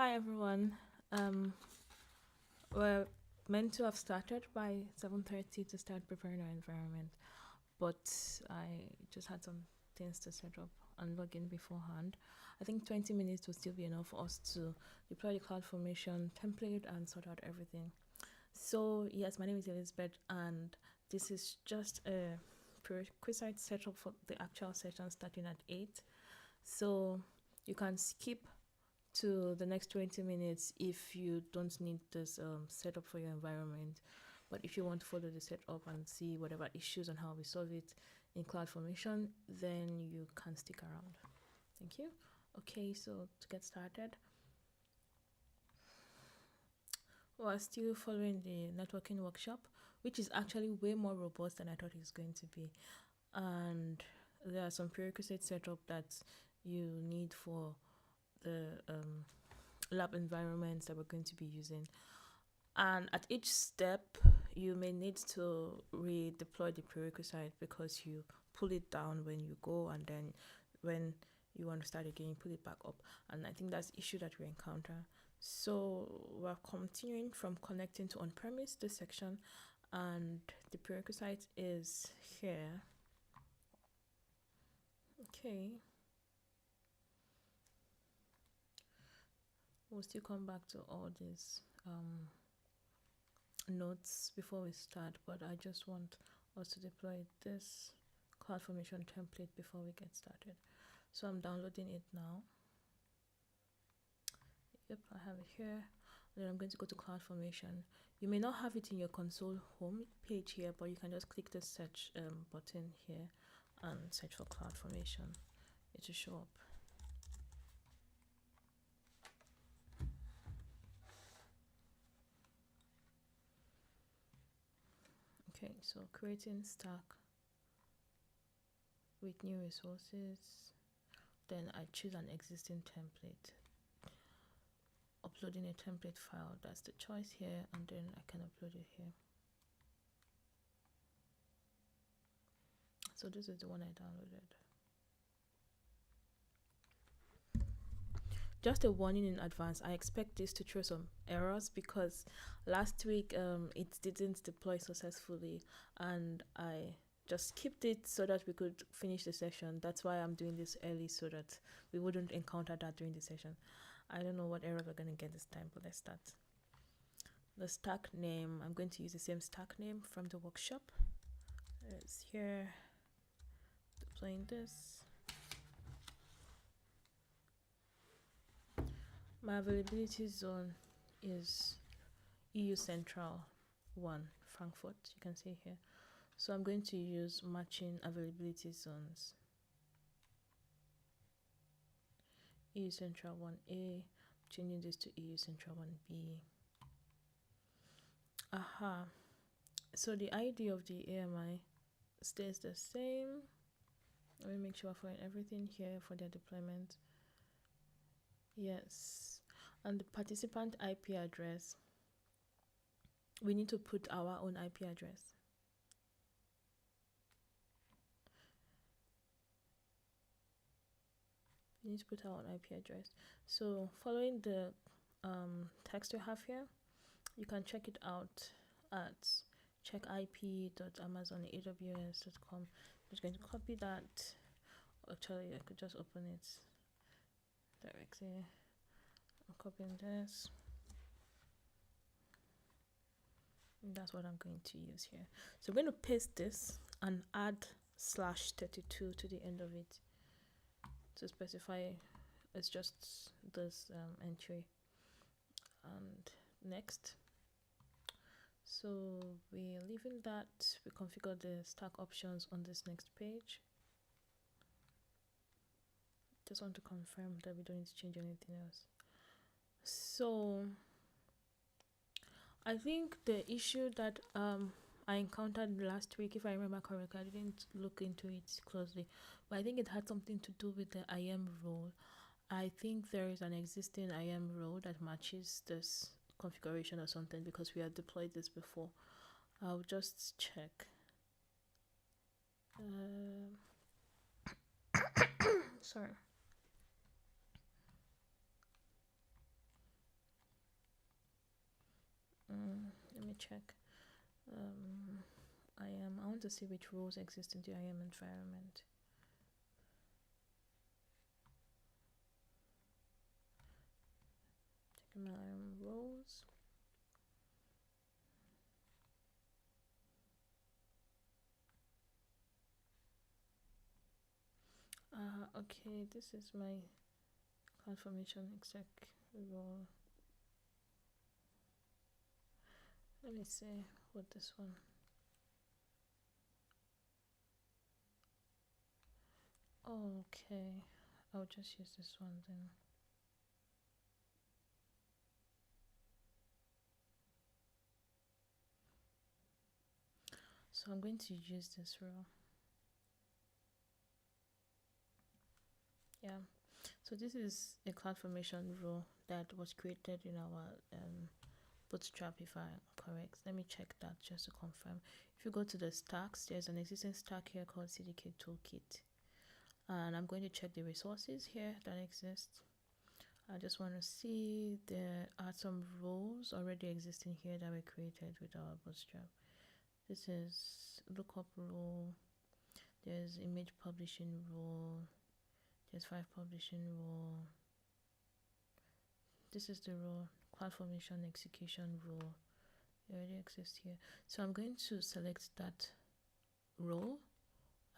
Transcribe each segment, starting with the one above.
Hi everyone. Um, we're meant to have started by 7:30 to start preparing our environment, but I just had some things to set up and log in beforehand. I think 20 minutes will still be enough for us to deploy the cloud formation template and sort out everything. So yes, my name is Elizabeth, and this is just a prerequisite setup for the actual session starting at 8. So you can skip to the next 20 minutes if you don't need this setup for your environment. But if you want to follow the setup and see whatever issues and how we solve it in CloudFormation, then you can stick around. Thank you. Okay, so to get started, we're still following the networking workshop, which is actually way more robust than I thought it was going to be. And there are some prerequisite setup that you need for the lab environments that we're going to be using. And at each step, you may need to redeploy the prerequisite because you pull it down when you go, and then when you want to start again, you pull it back up. And I think that's the issue that we encounter. So we're continuing from connecting to on-premise, this section, and the prerequisite is here. Okay. We'll still come back to all these notes before we start, but I just want us to deploy this CloudFormation template before we get started. So I'm downloading it now. Yep, I have it here. Then I'm going to go to CloudFormation. You may not have it in your console home page here, but you can just click the search button here and search for CloudFormation. It will show up. Okay, so creating stack with new resources. Then I choose an existing template. Uploading a template file, that's the choice here, and then I can upload it here. So this is the one I downloaded. Just a warning in advance, I expect this to throw some errors because last week it didn't deploy successfully, and I just skipped it so that we could finish the session. That's why I'm doing this early, so that we wouldn't encounter that during the session. I don't know what errors we're going to get this time, but let's start. The stack name, I'm going to use the same stack name from the workshop. It's here, deploying this. My availability zone is EU Central 1, Frankfurt, you can see here. So I'm going to use matching availability zones. EU Central 1A, changing this to EU Central 1B. Aha. So the ID of the AMI stays the same. Let me make sure I find everything here for their deployment. Yes. And the participant IP address, we need to put our own IP address. We need to put our own IP address. So following the text we have here, you can check it out at checkip.amazonaws.com. I'm just going to copy that. Actually, I could just open it directly. I'm copying this. And that's what I'm going to use here. So I'm going to paste this and add /32 to the end of it to specify it's just this entry. And next. So we're leaving that. We configure the stack options on this next page. Just want to confirm that we don't need to change anything else. So I think the issue that I encountered last week, if I remember correctly, I didn't look into it closely, but I think it had something to do with the IAM role. I think there is an existing IAM role that matches this configuration or something because we had deployed this before. I'll just check. Sorry. check. I want to see which roles exist in the IAM environment. Checking my IAM roles. Okay, this is my confirmation exec role. Let me see what this one. Okay, I'll just use this one then. So I'm going to use this role. Yeah, so this is a CloudFormation role that was created in our Bootstrap, if I'm correct. Let me check that just to confirm. If you go to the stacks, there's an existing stack here called CDK Toolkit. And I'm going to check the resources here that exist. I just want to see there are some roles already existing here that were created with our Bootstrap. This is lookup role. There's image publishing role. There's file publishing role. This is the role, CloudFormation execution role. It already exists here. So I'm going to select that role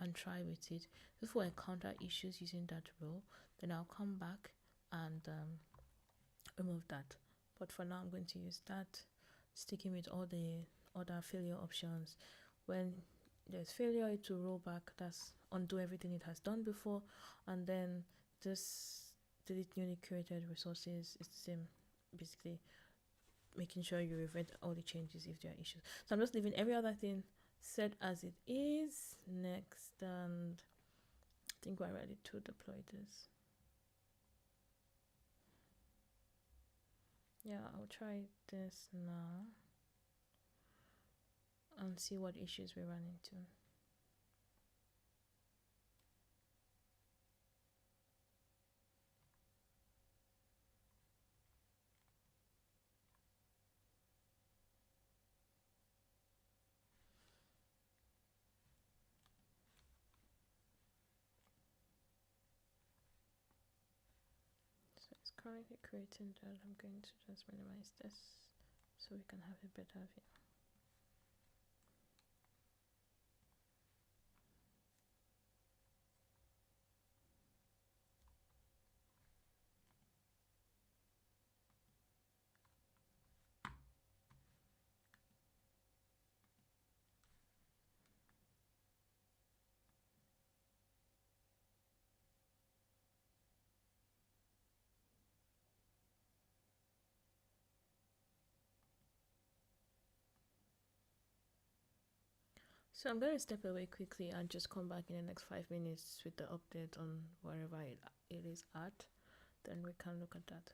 and try with it. If I encounter issues using that role, then I'll come back and remove that. But for now, I'm going to use that, sticking with all the other failure options. When there's failure, it will roll back. That's undo everything it has done before, and then this delete newly created resources is the same, basically making sure you revert all the changes if there are issues. So I'm just leaving every other thing set as it is. Next, and I think we're ready to deploy this. Yeah, I'll try this now and see what issues we run into. So it's currently creating that. I'm going to just minimize this so we can have a better view. So I'm going to step away quickly and just come back in the next 5 minutes with the update on wherever it is at. Then we can look at that.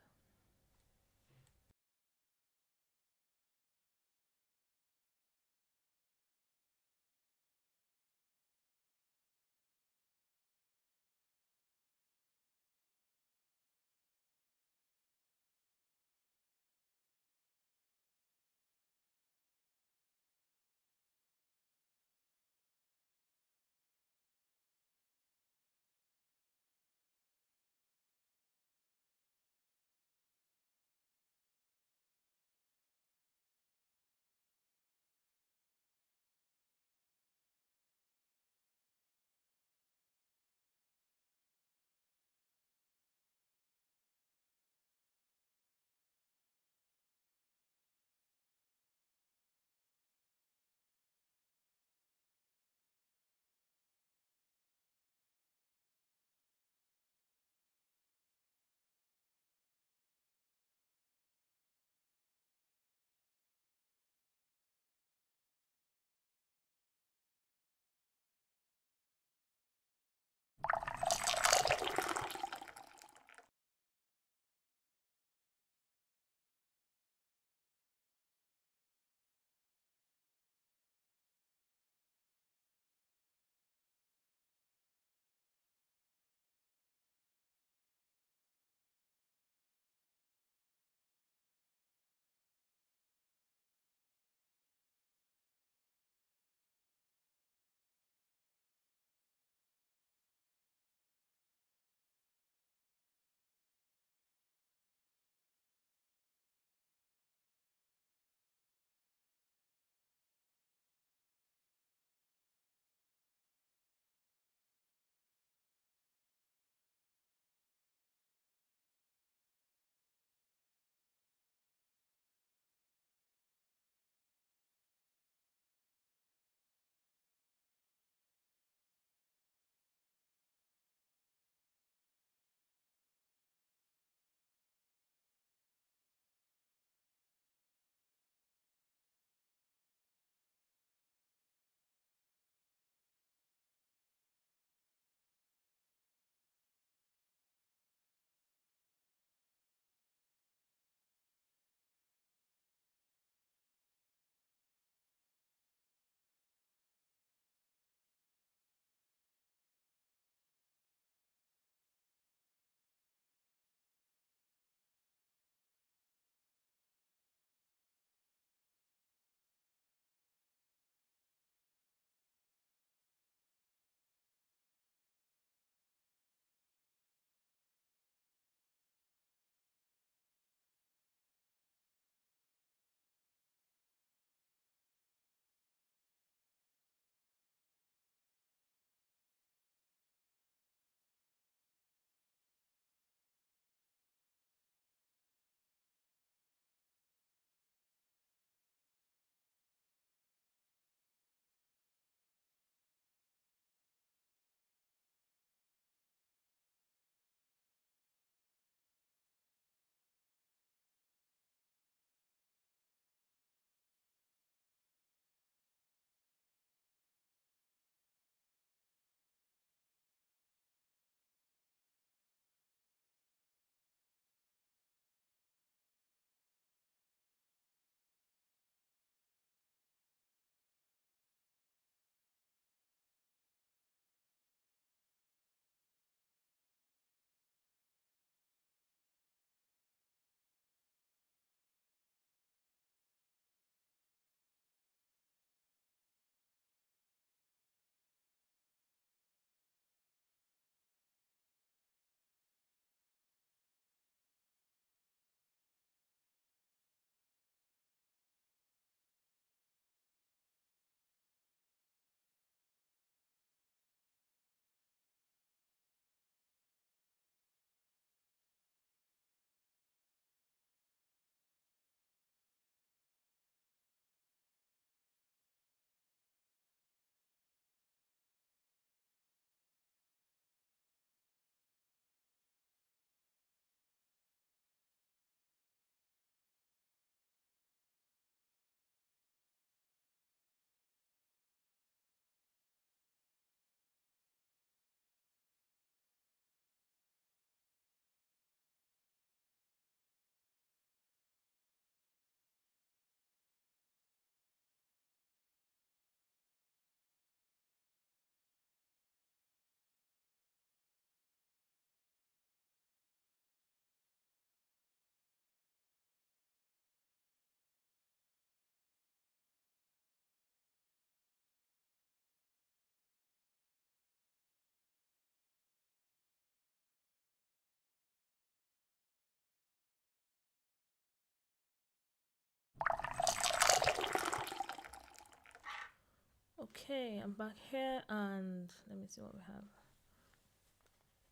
Okay, I'm back here and let me see what we have.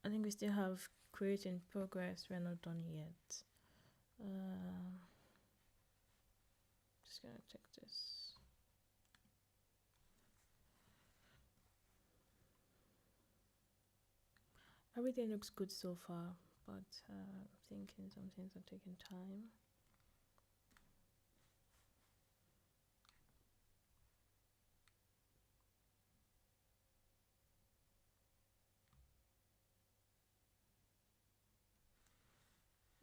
I think we still have create in progress. We're not done yet. Just gonna check this. Everything looks good so far, but I'm thinking some things are taking time.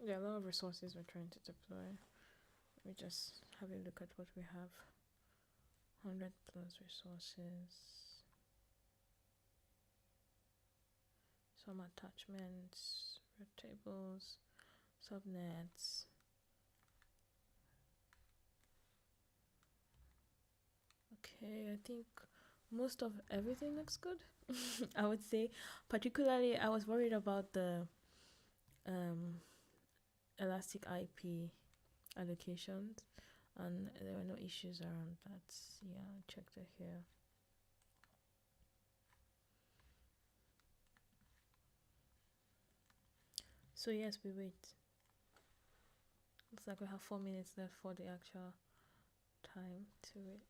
There are a lot of resources we're trying to deploy. Let me just have a look at what we have. 100 plus resources. Some attachments, red tables, subnets. Okay, I think most of everything looks good. I would say, particularly, I was worried about the elastic IP allocations, and there were no issues around that. Yeah, I checked it here. So yes, we wait. Looks like we have 4 minutes left for the actual time to wait.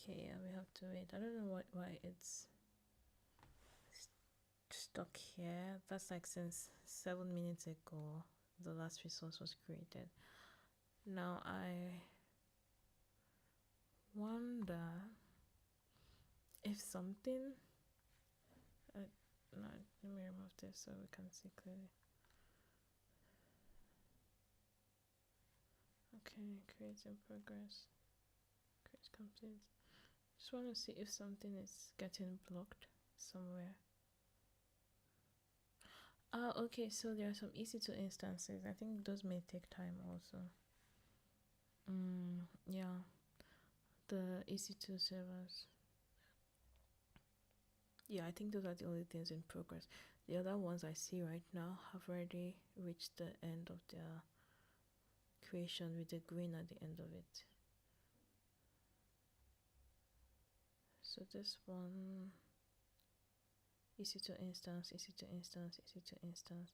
Okay, yeah, we have to wait. I don't know why it's stuck here. That's like since 7 minutes ago the last resource was created. Now I wonder if something no, let me remove this so we can see clearly. Okay, create in progress. Create complete. Just want to see if something is getting blocked somewhere. Okay, so there are some EC2 instances. I think those may take time also. Yeah, the EC2 servers. Yeah, I think those are the only things in progress. The other ones I see right now have already reached the end of their creation with the green at the end of it. So this one, EC2 instance, EC2 instance, EC2 instance,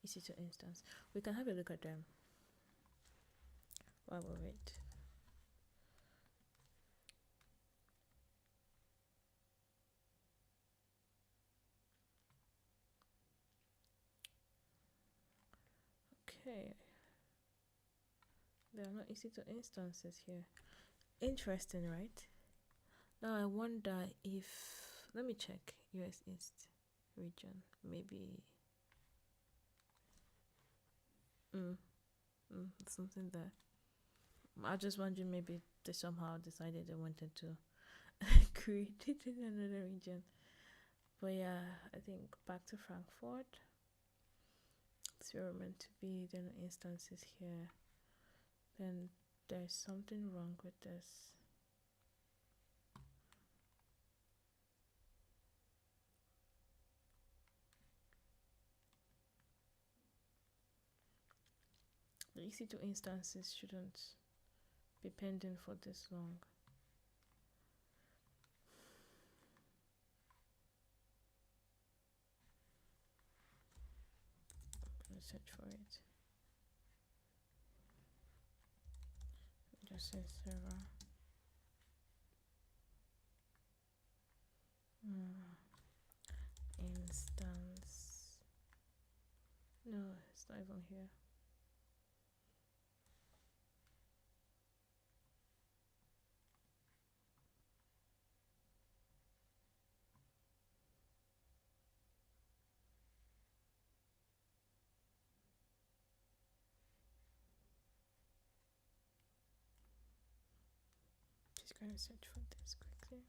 EC2 instance. We can have a look at them while we wait. Okay. There are no EC2 instances here. Interesting, right? Now I wonder if, let me check US East region, maybe something there. I just wondering maybe they somehow decided they wanted to create it in another region. But yeah, I think back to Frankfurt. It's where we're meant to be. There are no instances here. Then there's something wrong with this. The EC2 instances shouldn't be pending for this long. I'm gonna search for it. Just say server. Instance. No, it's not even here. Just gonna search for this quickly.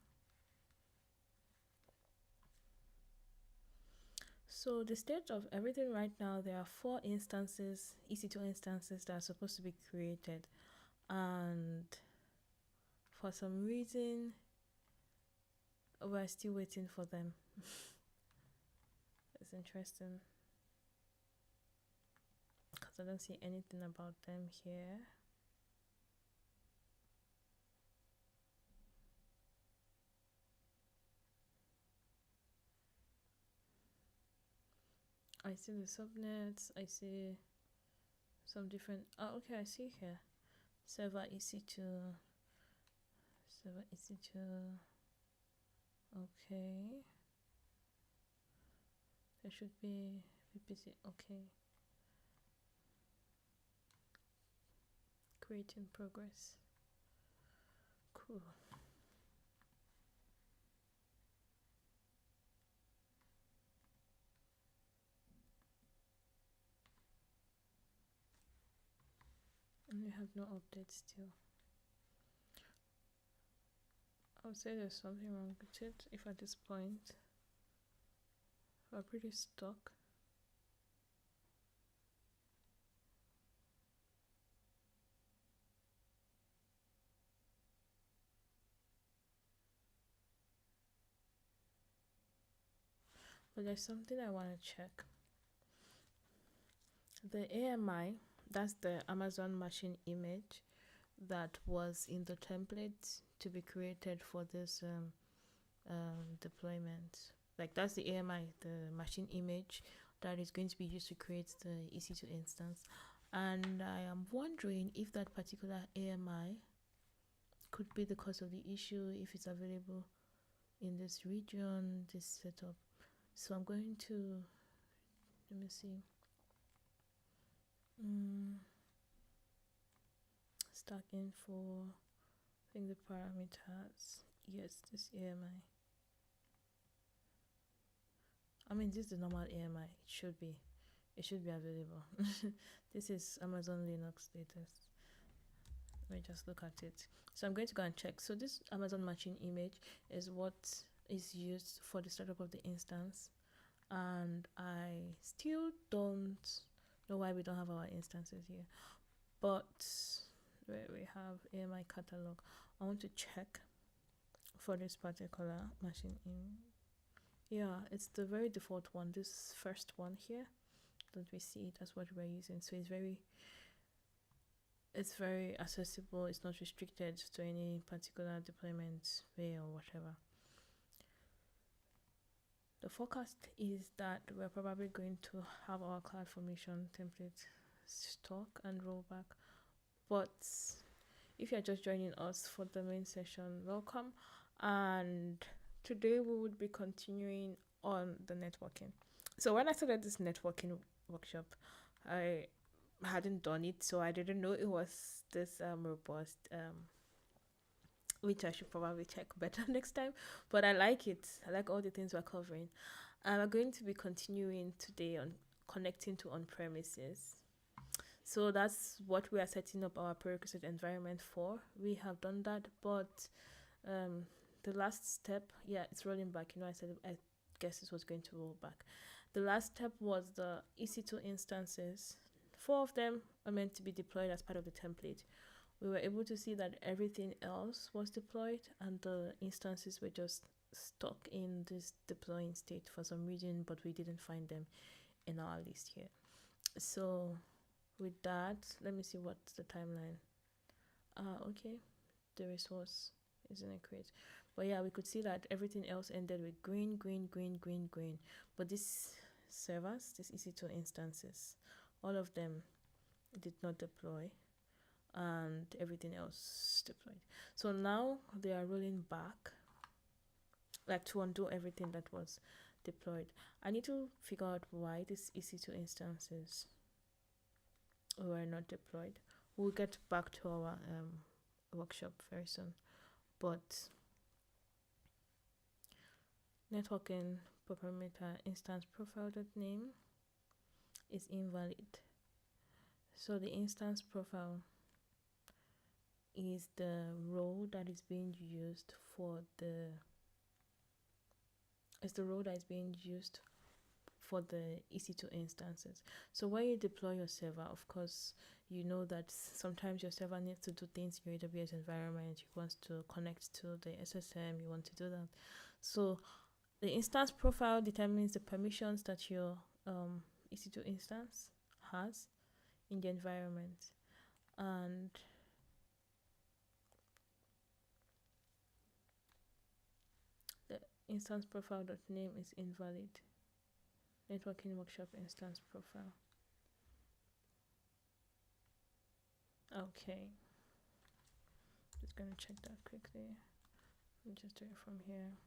So the state of everything right now, there are 4 instances, EC2 instances that are supposed to be created, and for some reason we're still waiting for them. It's interesting because I don't see anything about them here. I see the subnets, I see some different, oh okay, I see here, server EC2, server EC2, okay, there should be VPC, okay, creating progress, cool. And we have no updates still. I would say there's something wrong with it if at this point we're pretty stuck. But there's something I want to check. The AMI, that's the Amazon machine image that was in the template to be created for this deployment. Like that's the AMI, the machine image that is going to be used to create the EC2 instance. And I am wondering if that particular AMI could be the cause of the issue, if it's available in this region, this setup. So I'm going to, let me see. Stack info, I think the parameters, yes, this AMI. I mean, this is the normal AMI, it should be available. This is Amazon Linux status. Let me just look at it. So I'm going to go and check. So this Amazon machine image is what is used for the startup of the instance, and I still don't know why we don't have our instances here, but where we have AMI catalog, I want to check for this particular machine yeah, it's the very default one, this first one here that we see, that's what we're using. So it's very accessible, it's not restricted to any particular deployment way or whatever. The forecast is that we're probably going to have our CloudFormation template stock and rollback. But if you're just joining us for the main session, welcome. And today we would be continuing on the networking. So when I started this networking workshop, I hadn't done it, so I didn't know it was this robust, which I should probably check better next time. But I like it. I like all the things we're covering. And we're going to be continuing today on connecting to on-premises. So that's what we are setting up our prerequisite environment for. We have done that, but the last step, yeah, it's rolling back. I said I guess this was going to roll back. The last step was the EC2 instances. 4 of them are meant to be deployed as part of the template. We were able to see that everything else was deployed and the instances were just stuck in this deploying state for some reason, but we didn't find them in our list here. So with that, let me see what's the timeline. Okay, the resource isn't create, but yeah, we could see that everything else ended with green. But these servers, these EC2 instances, all of them did not deploy, and everything else deployed. So now they are rolling back, like to undo everything that was deployed. I need to figure out why these EC2 instances were not deployed. We'll get back to our workshop very soon. But networking parameter instance profile.name is invalid. So the instance profile is the role that is being used for the EC2 instances. So when you deploy your server, of course, you know that sometimes your server needs to do things in your AWS environment. You want to connect to the SSM, you want to do that. So the instance profile determines the permissions that your EC2 instance has in the environment. And the instance profile.name is invalid. Networking workshop instance profile. Okay. Just gonna check that quickly. Let me just do it from here.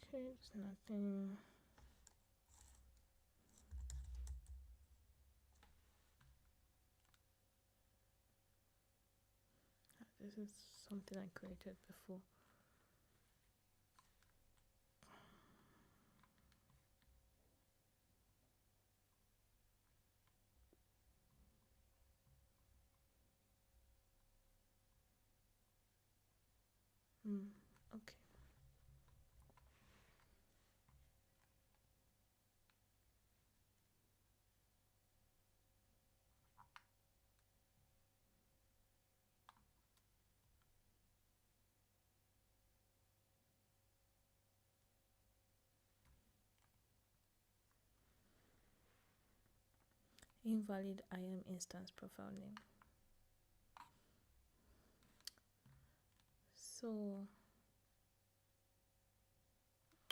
Okay, there's nothing. This is something I created before. Okay. Invalid IAM instance profile name. So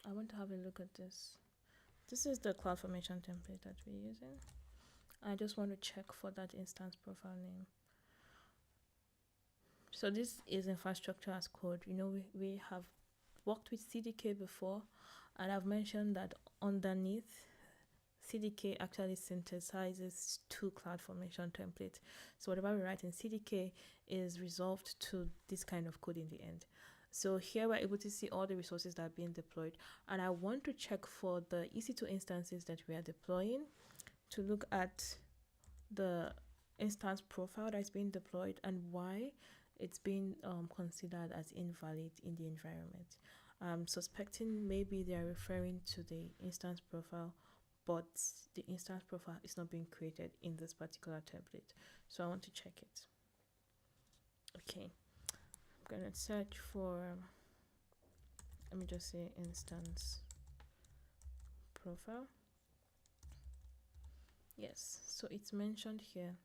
I want to have a look at this. This is the CloudFormation template that we're using. I just want to check for that instance profile name. So this is infrastructure as code. You know, we have worked with CDK before, and I've mentioned that underneath CDK actually synthesizes two CloudFormation templates. So whatever we write in CDK is resolved to this kind of code in the end. So here we're able to see all the resources that are being deployed, and I want to check for the EC2 instances that we are deploying to look at the instance profile that's being deployed and why it's being considered as invalid in the environment. I'm suspecting maybe they are referring to the instance profile, but the instance profile is not being created in this particular template. So I want to check it. Okay, I'm gonna search for, let me just say instance profile. Yes, so it's mentioned here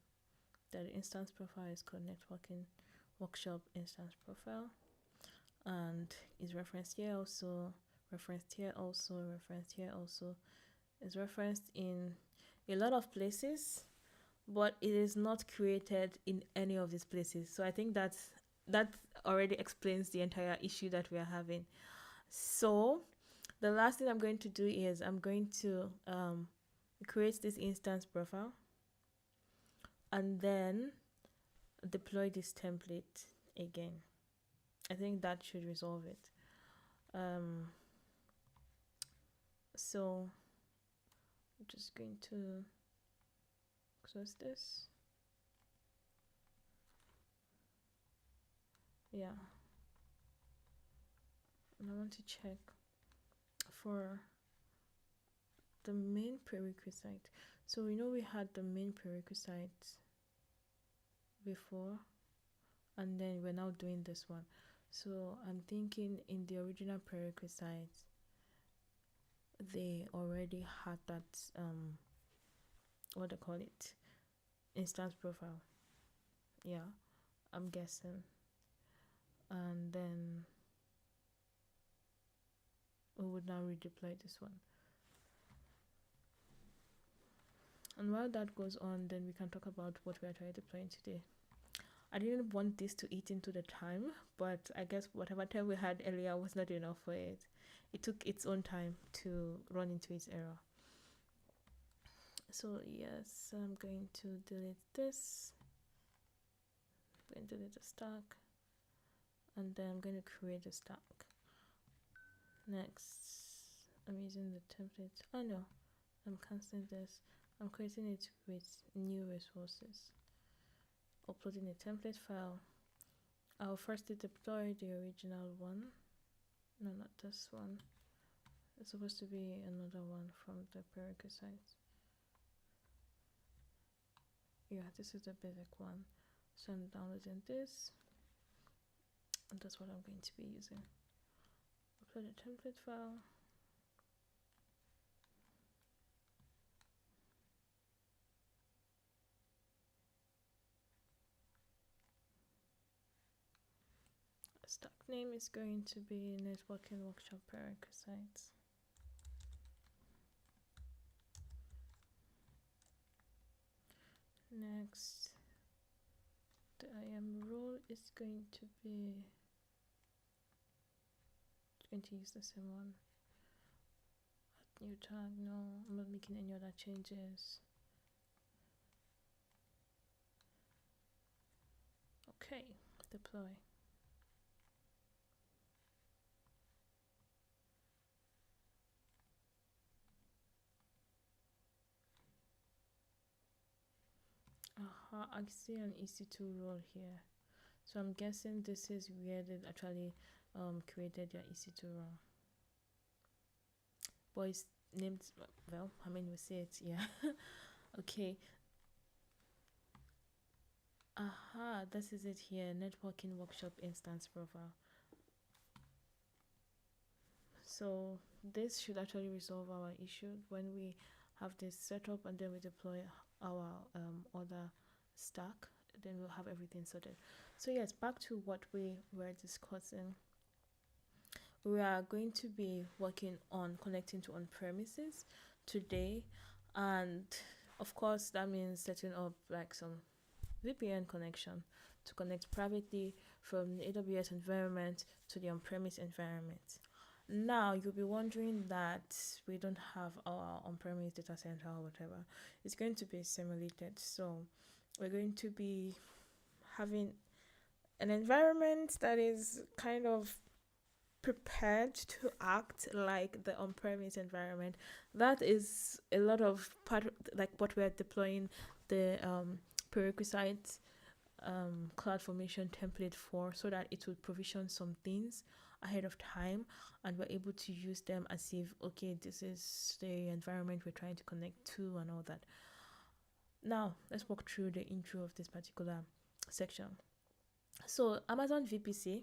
that the instance profile is called networking workshop instance profile, and is referenced here also, referenced here also, referenced here also. Is referenced in a lot of places, but it is not created in any of these places. So I think that already explains the entire issue that we are having. So the last thing I'm going to do is I'm going to create this instance profile and then deploy this template again. I think that should resolve it. So I'm just going to close this. Yeah. And I want to check for the main prerequisite. So we know we had the main prerequisite before, and then we're now doing this one. So I'm thinking in the original prerequisite, they already had that, what do they call it? Instance profile. Yeah, I'm guessing. And then we would now redeploy this one. And while that goes on, then we can talk about what we are trying to deploy today. I didn't want this to eat into the time, but I guess whatever time we had earlier was not enough for it. It took its own time to run into its error. So yes, I'm going to delete this. I'm going to delete the stack. and then I'm going to create a stack. Next, I'm using the template. Oh no, I'm canceling this. I'm creating it with new resources. Uploading a template file. I'll firstly deploy the original one. No, not this one. It's supposed to be another one from the prerequisite. Yeah, this is the basic one. So I'm downloading this, and that's what I'm going to be using. Upload a template file. Stack name is going to be networking workshop prerequisites. Next, the IAM role is going to use the same one. Add new tag, no, I'm not making any other changes. Okay, deploy. I see an EC2 role here. So I'm guessing this is where they actually created their EC2 role. But it's named, well, I mean, we see it, yeah. Okay. This is it here, networking workshop instance profile. So this should actually resolve our issue when we have this set up and then we deploy our other stack, then we'll have everything sorted. So yes, back to what we were discussing. We are going to be working on connecting to on-premises today, and of course that means setting up like some VPN connection to connect privately from the AWS environment to the on-premise environment. Now you'll be wondering that we don't have our on-premise data center or whatever. It's going to be simulated. So we're going to be having an environment that is kind of prepared to act like the on-premise environment. That is a lot of part, like what we're deploying the prerequisite CloudFormation template for, so that it will provision some things ahead of time and we're able to use them as if, okay, this is the environment we're trying to connect to and all that. Now let's walk through the intro of this particular section. So Amazon VPC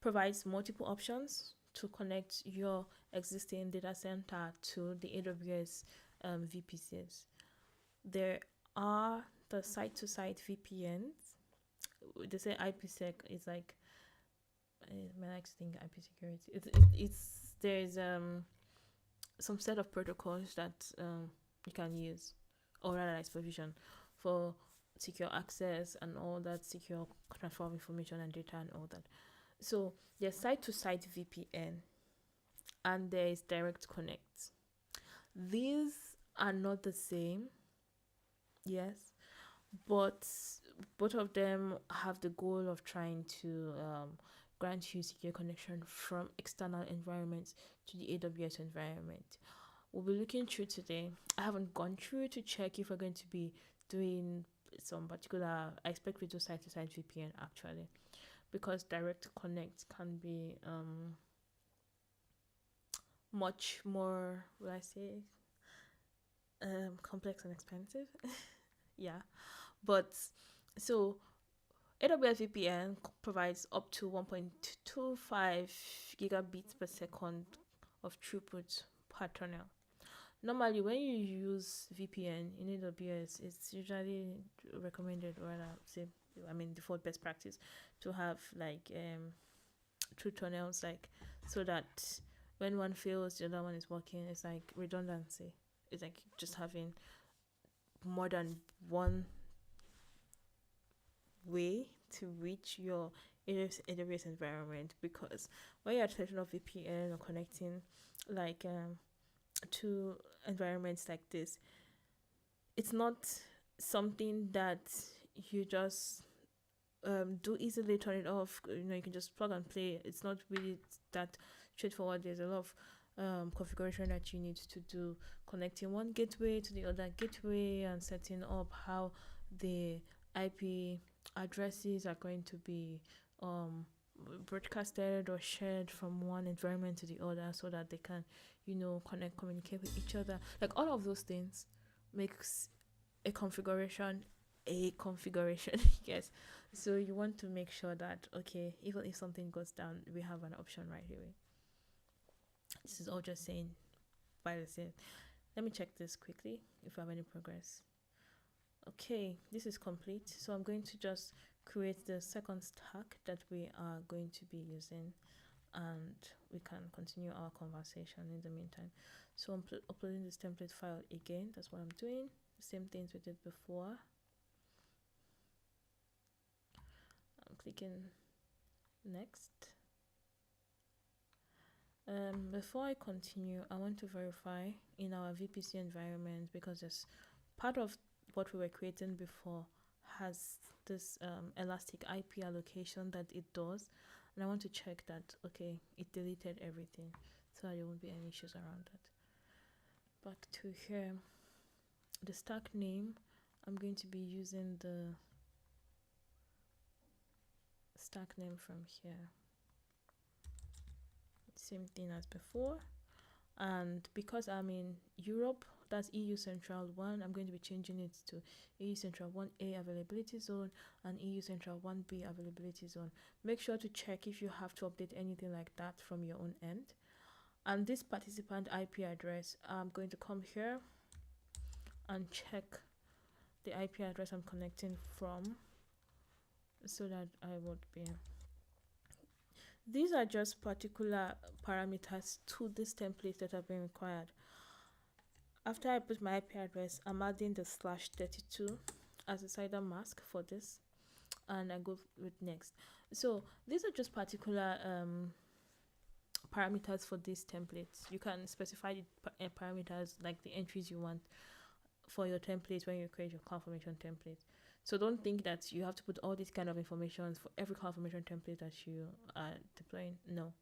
provides multiple options to connect your existing data center to the AWS VPCs. There are the site-to-site VPNs. They say IPsec is like, I like to think IP security. It's there's some set of protocols that you can use, or rather it's provision for secure access and all that, secure transfer of information and data and all that. So there's site-to-site VPN and there is direct connect. These are not the same, yes, but both of them have the goal of trying to grant you secure connection from external environments to the AWS environment. We'll be looking through today. I haven't gone through to check if we're going to be doing some particular, I expect we do site-to-site VPN actually, because direct connect can be much more, will I say, complex and expensive. Yeah, but so AWS VPN provides up to 1.25 gigabits per second of throughput per tunnel. Normally, when you use VPN in AWS, it's usually recommended, or rather, say, default best practice to have like two tunnels, like, so that when one fails, the other one is working. It's like redundancy. It's like just having more than one way to reach your AWS environment, because when you're setting up VPN or connecting like to environments like this, it's not something that you just do easily turn it off. You can just plug and play. It's not really that straightforward. There's a lot of configuration that you need to do, connecting one gateway to the other gateway and setting up how the IP addresses are going to be broadcasted or shared from one environment to the other, so that they can communicate with each other. Like, all of those things makes a configuration yes. So you want to make sure that, okay, even if something goes down, we have an option right away. This is all just saying by the same. Let me check this quickly if I have any progress. Okay, this is complete. So I'm going to just create the second stack that we are going to be using, and we can continue our conversation in the meantime. So I'm uploading this template file again. That's what I'm doing. Same things we did before. I'm clicking next. Before I continue, I want to verify in our VPC environment, because there's part of what we were creating before has this elastic IP allocation that it does, and I want to check that, okay, it deleted everything, so there won't be any issues around that. Back to here, the stack name, I'm going to be using the stack name from here, same thing as before. And because I'm in Europe, that's EU Central 1, I'm going to be changing it to EU Central 1A availability zone and EU Central 1B availability zone. Make sure to check if you have to update anything like that from your own end. And this participant IP address, I'm going to come here and check the IP address I'm connecting from, so that I would be... These are just particular parameters to this template that have been required. After I put my IP address, I'm adding the /32 as a cider mask for this, and I go with next. So these are just particular parameters for these templates. You can specify the parameters, like the entries you want for your template when you create your CloudFormation template. So don't think that you have to put all these kind of information for every CloudFormation template that you are deploying. No.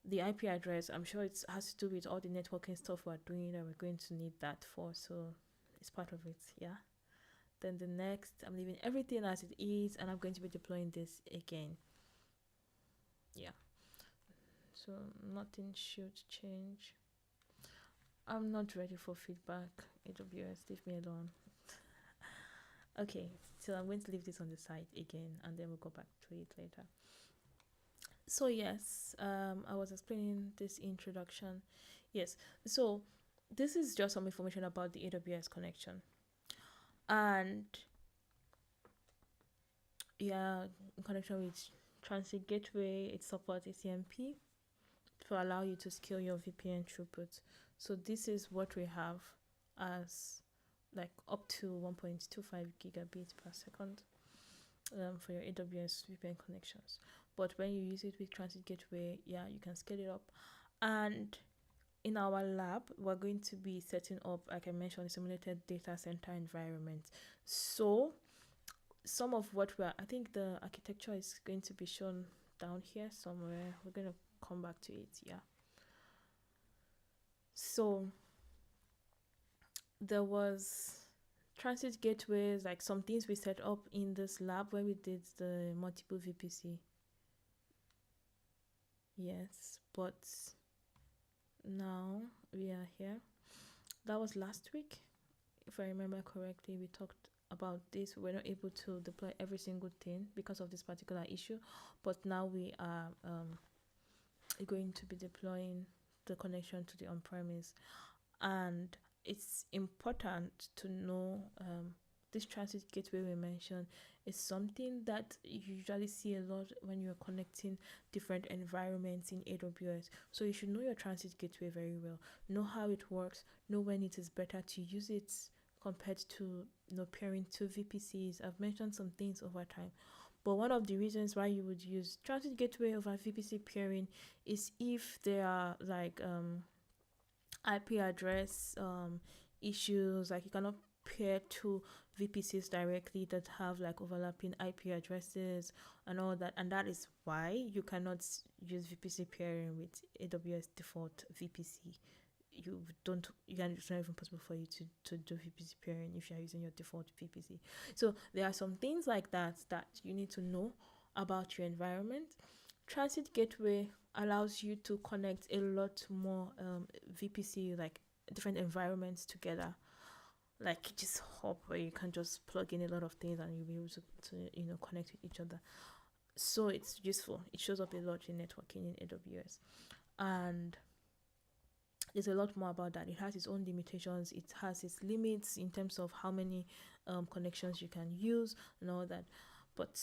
The IP address, I'm sure it has to do with all the networking stuff we're doing that we're going to need that for. So it's part of it, yeah. Then the next, I'm leaving everything as it is, and I'm going to be deploying this again. Yeah. So nothing should change. I'm not ready for feedback. AWS, leave me alone. Okay, so I'm going to leave this on the side again, and then we'll go back to it later. So yes, I was explaining this introduction. Yes, so this is just some information about the AWS connection. And yeah, in connection with Transit Gateway, it supports ACMP to allow you to scale your VPN throughput. So this is what we have as like up to 1.25 gigabits per second for your AWS VPN connections. But when you use it with Transit Gateway, yeah, you can scale it up. And in our lab, we're going to be setting up, like I mentioned, a simulated data center environment. So some of what I think the architecture is going to be shown down here somewhere. We're going to come back to it, yeah. So there was transit gateways, like some things we set up in this lab when we did the multiple VPC. Yes, but now we are here. That was last week, if I remember correctly. We talked about this. We're not able to deploy every single thing because of this particular issue, but now we are going to be deploying the connection to the on-premise. And it's important to know this transit gateway we mentioned is something that you usually see a lot when you're connecting different environments in AWS. So you should know your transit gateway very well, know how it works, know when it is better to use it compared to pairing two VPCs. I've mentioned some things over time, but one of the reasons why you would use transit gateway over VPC pairing is if there are like IP address issues, like you cannot pair to VPCs directly that have like overlapping IP addresses and all that, and that is why you cannot use VPC pairing with AWS default VPC. It's not even possible for you to do VPC pairing if you're using your default VPC. So there are some things like that you need to know about your environment. Transit Gateway allows you to connect a lot more VPC, like different environments together, like just hub where you can just plug in a lot of things and you'll be able to connect with each other. So it's useful. It shows up a lot in networking in AWS, and there's a lot more about that. It has its own limitations. It has its limits in terms of how many connections you can use and all that. But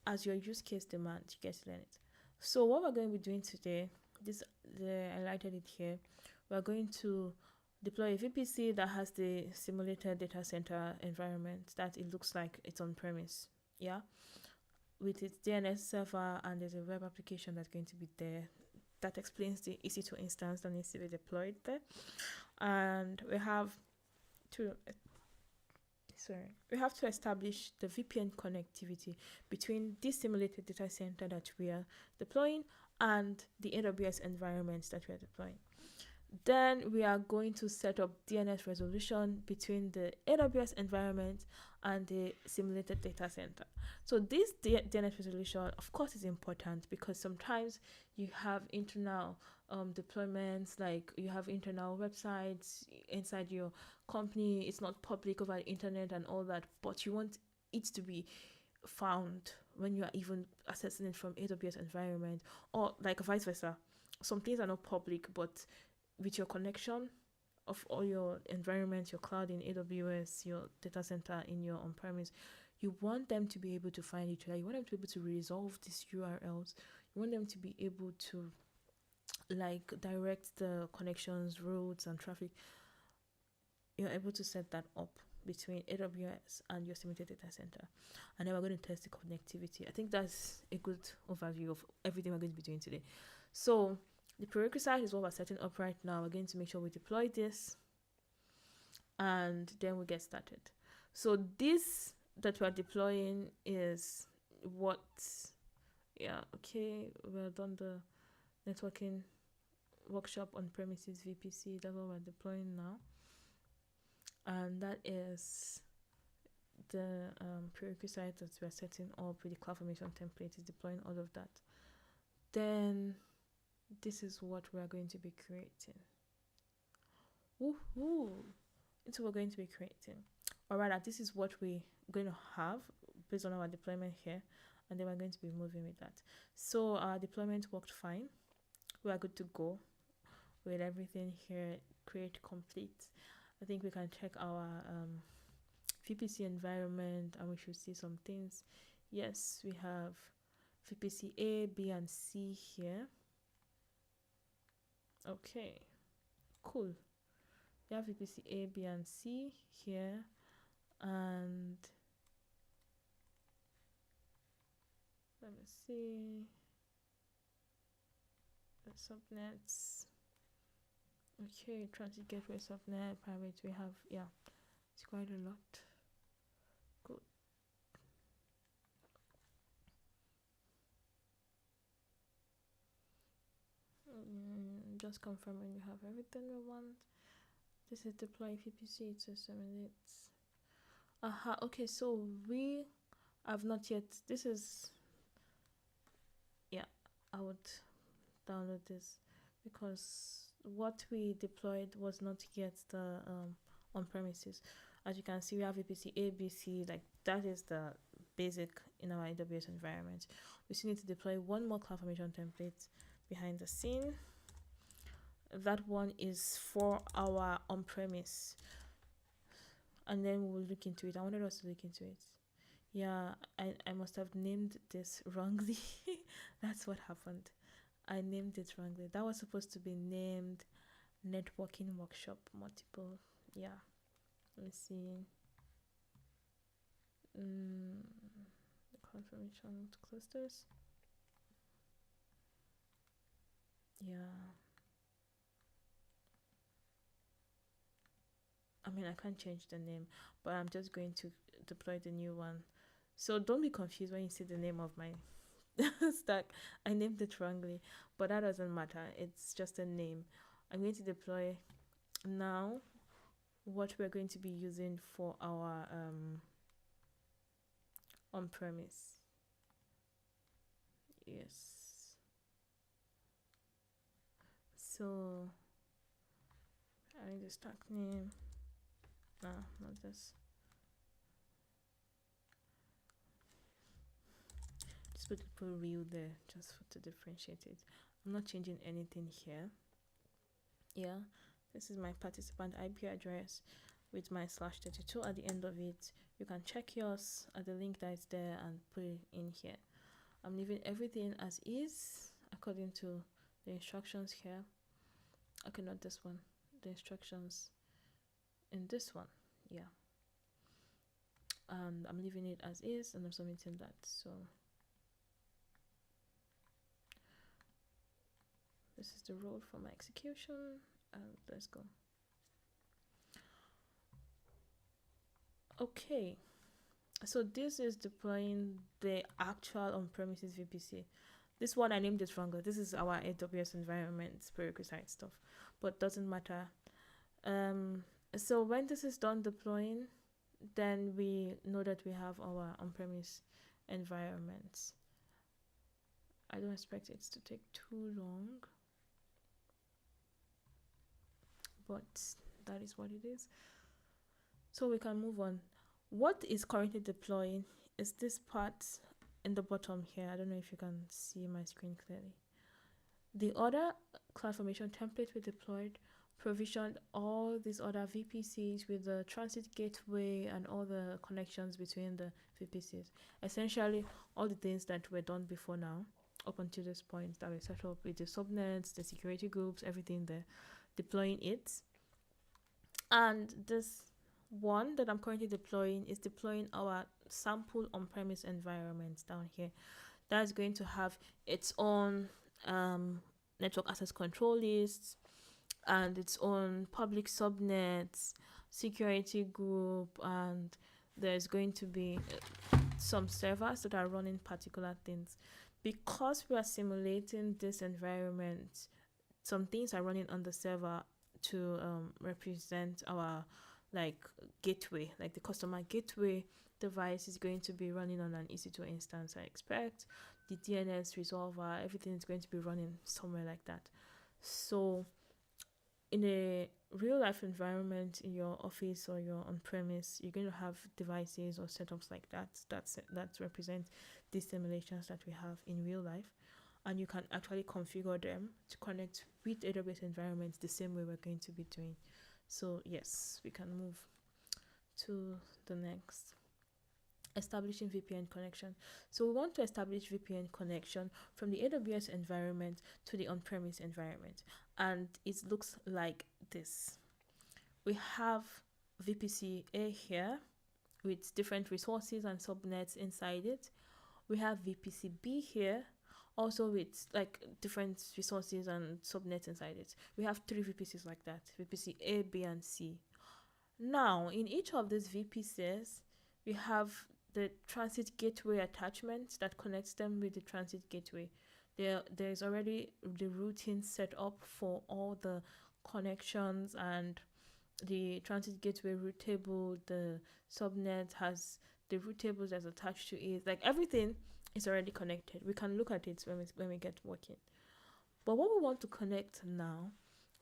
as your use case demands, you get to learn it. So what we're going to be doing today, I highlighted it here. We're going to deploy a VPC that has the simulated data center environment that it looks like it's on premise. Yeah, with its DNS server, and there's a web application that's going to be there that explains the EC2 instance that needs to be deployed there. And we have to establish the VPN connectivity between this simulated data center that we are deploying and the AWS environments that we are deploying. Then we are going to set up DNS resolution between the AWS environment and the simulated data center. So this DNS resolution, of course, is important because sometimes you have internal deployments, like you have internal websites inside your company. It's not public over the internet and all that, but you want it to be found when you are even accessing it from AWS environment, or like vice versa. Some things are not public, but with your connection of all your environments, your cloud in AWS, your data center in your on-premise, you want them to be able to find each other. You want them to be able to resolve these URLs. You want them to be able to like direct the connections, routes, and traffic. You're able to set that up between AWS and your simulated data center. And then we're going to test the connectivity. I think that's a good overview of everything we're going to be doing today. So the prerequisite is what we're setting up right now. We're going to make sure we deploy this and then we get started. So this that we're deploying is what, we're done the networking workshop on premises VPC. That's what we're deploying now. And that is the prerequisite that we're setting up with the CloudFormation template, is deploying all of that. Then this is what we're going to be creating. It's what we're going to be creating. Or rather, this is what we're going to have based on our deployment here. And then we're going to be moving with that. So our deployment worked fine. We are good to go with everything here. Create complete. I think we can check our VPC environment and we should see some things. Yes, we have VPC A, B, and C here. Okay, cool. We have VPC A, B, and C here, and let me see the subnets. Okay, transit gateway subnet, private. We have, it's quite a lot. Good. Just confirm when you have everything we want. This is deploy VPC to simulate. Okay, so we have not yet. This is, I would download this because what we deployed was not yet the on premises. As you can see, we have VPC A, B, C. Like that is the basic in our AWS environment. We still need to deploy one more CloudFormation template behind the scene. That one is for our on-premise, and then we'll look into it. I wanted us to look into it. I must have named this wrongly. That's what happened. I named it wrongly. That was supposed to be named networking workshop multiple. Let me see. The confirmation clusters. I mean, I can't change the name, but I'm just going to deploy the new one. So don't be confused when you see the name of my stack. I named it wrongly, but that doesn't matter. It's just a name. I'm going to deploy now what we're going to be using for our on-premise. Yes. So I need the stack name. No, not this. Just put real there just to differentiate it. I'm not changing anything here. Yeah, this is my participant IP address with my /32 at the end of it. You can check yours at the link that is there and put it in here. I'm leaving everything as is according to the instructions here. Okay, not this one. The instructions in this one. Yeah. And I'm leaving it as is and I'm submitting that. So this is the road for my execution. And let's go. Okay. So this is deploying the actual on-premises VPC. This one I named it wrong. This is our AWS environment prerequisite stuff, but doesn't matter. So when this is done deploying, then we know that we have our on-premise environment. I don't expect it to take too long, but that is what it is. So we can move on. What is currently deploying is this part in the bottom here. I don't know if you can see my screen clearly. The other CloudFormation template we deployed provisioned all these other VPCs with the transit gateway and all the connections between the VPCs. Essentially, all the things that were done before now, up until this point, that were set up with the subnets, the security groups, everything there, deploying it. And this one that I'm currently deploying is deploying our sample on-premise environment down here. That's going to have its own network access control lists and its own public subnets, security group, and there's going to be some servers that are running particular things. Because we are simulating this environment, some things are running on the server to represent our gateway, like the customer gateway device is going to be running on an EC2 instance, I expect. The DNS resolver, everything is going to be running somewhere like that. So in a real life environment, in your office or your on-premise, you're going to have devices or setups like that represent these simulations that we have in real life, and you can actually configure them to connect with AWS environments the same way we're going to be doing. So yes, we can move to the next. Establishing VPN connection. So we want to establish VPN connection from the AWS environment to the on-premise environment, and it looks like this. We have VPC A here with different resources and subnets inside it. We have VPC B here, also with different resources and subnets inside it. We have 3 VPCs like that: VPC A, B, and C. Now, in each of these VPCs, we have the transit gateway attachment that connects them with the transit gateway. There's already the routing set up for all the connections and the transit gateway route table. The subnet has the route tables that's attached to it. Everything is already connected. We can look at it when we get working. But what we want to connect now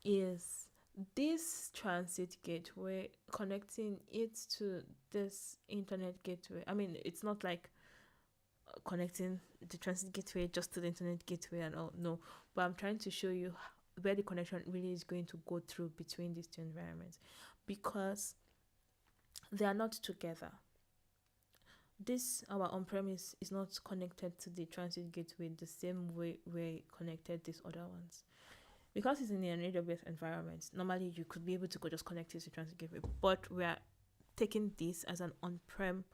is this transit gateway, connecting it to this internet gateway. I mean, it's not like connecting the transit gateway just to the internet gateway and all. No, but I'm trying to show you where the connection really is going to go through between these two environments, because they are not together. This, our on-premise, is not connected to the transit gateway the same way we connected these other ones. Because it's in an AWS environment, normally you could be able to just connect it to transit gateway, but we are taking this as an on-prem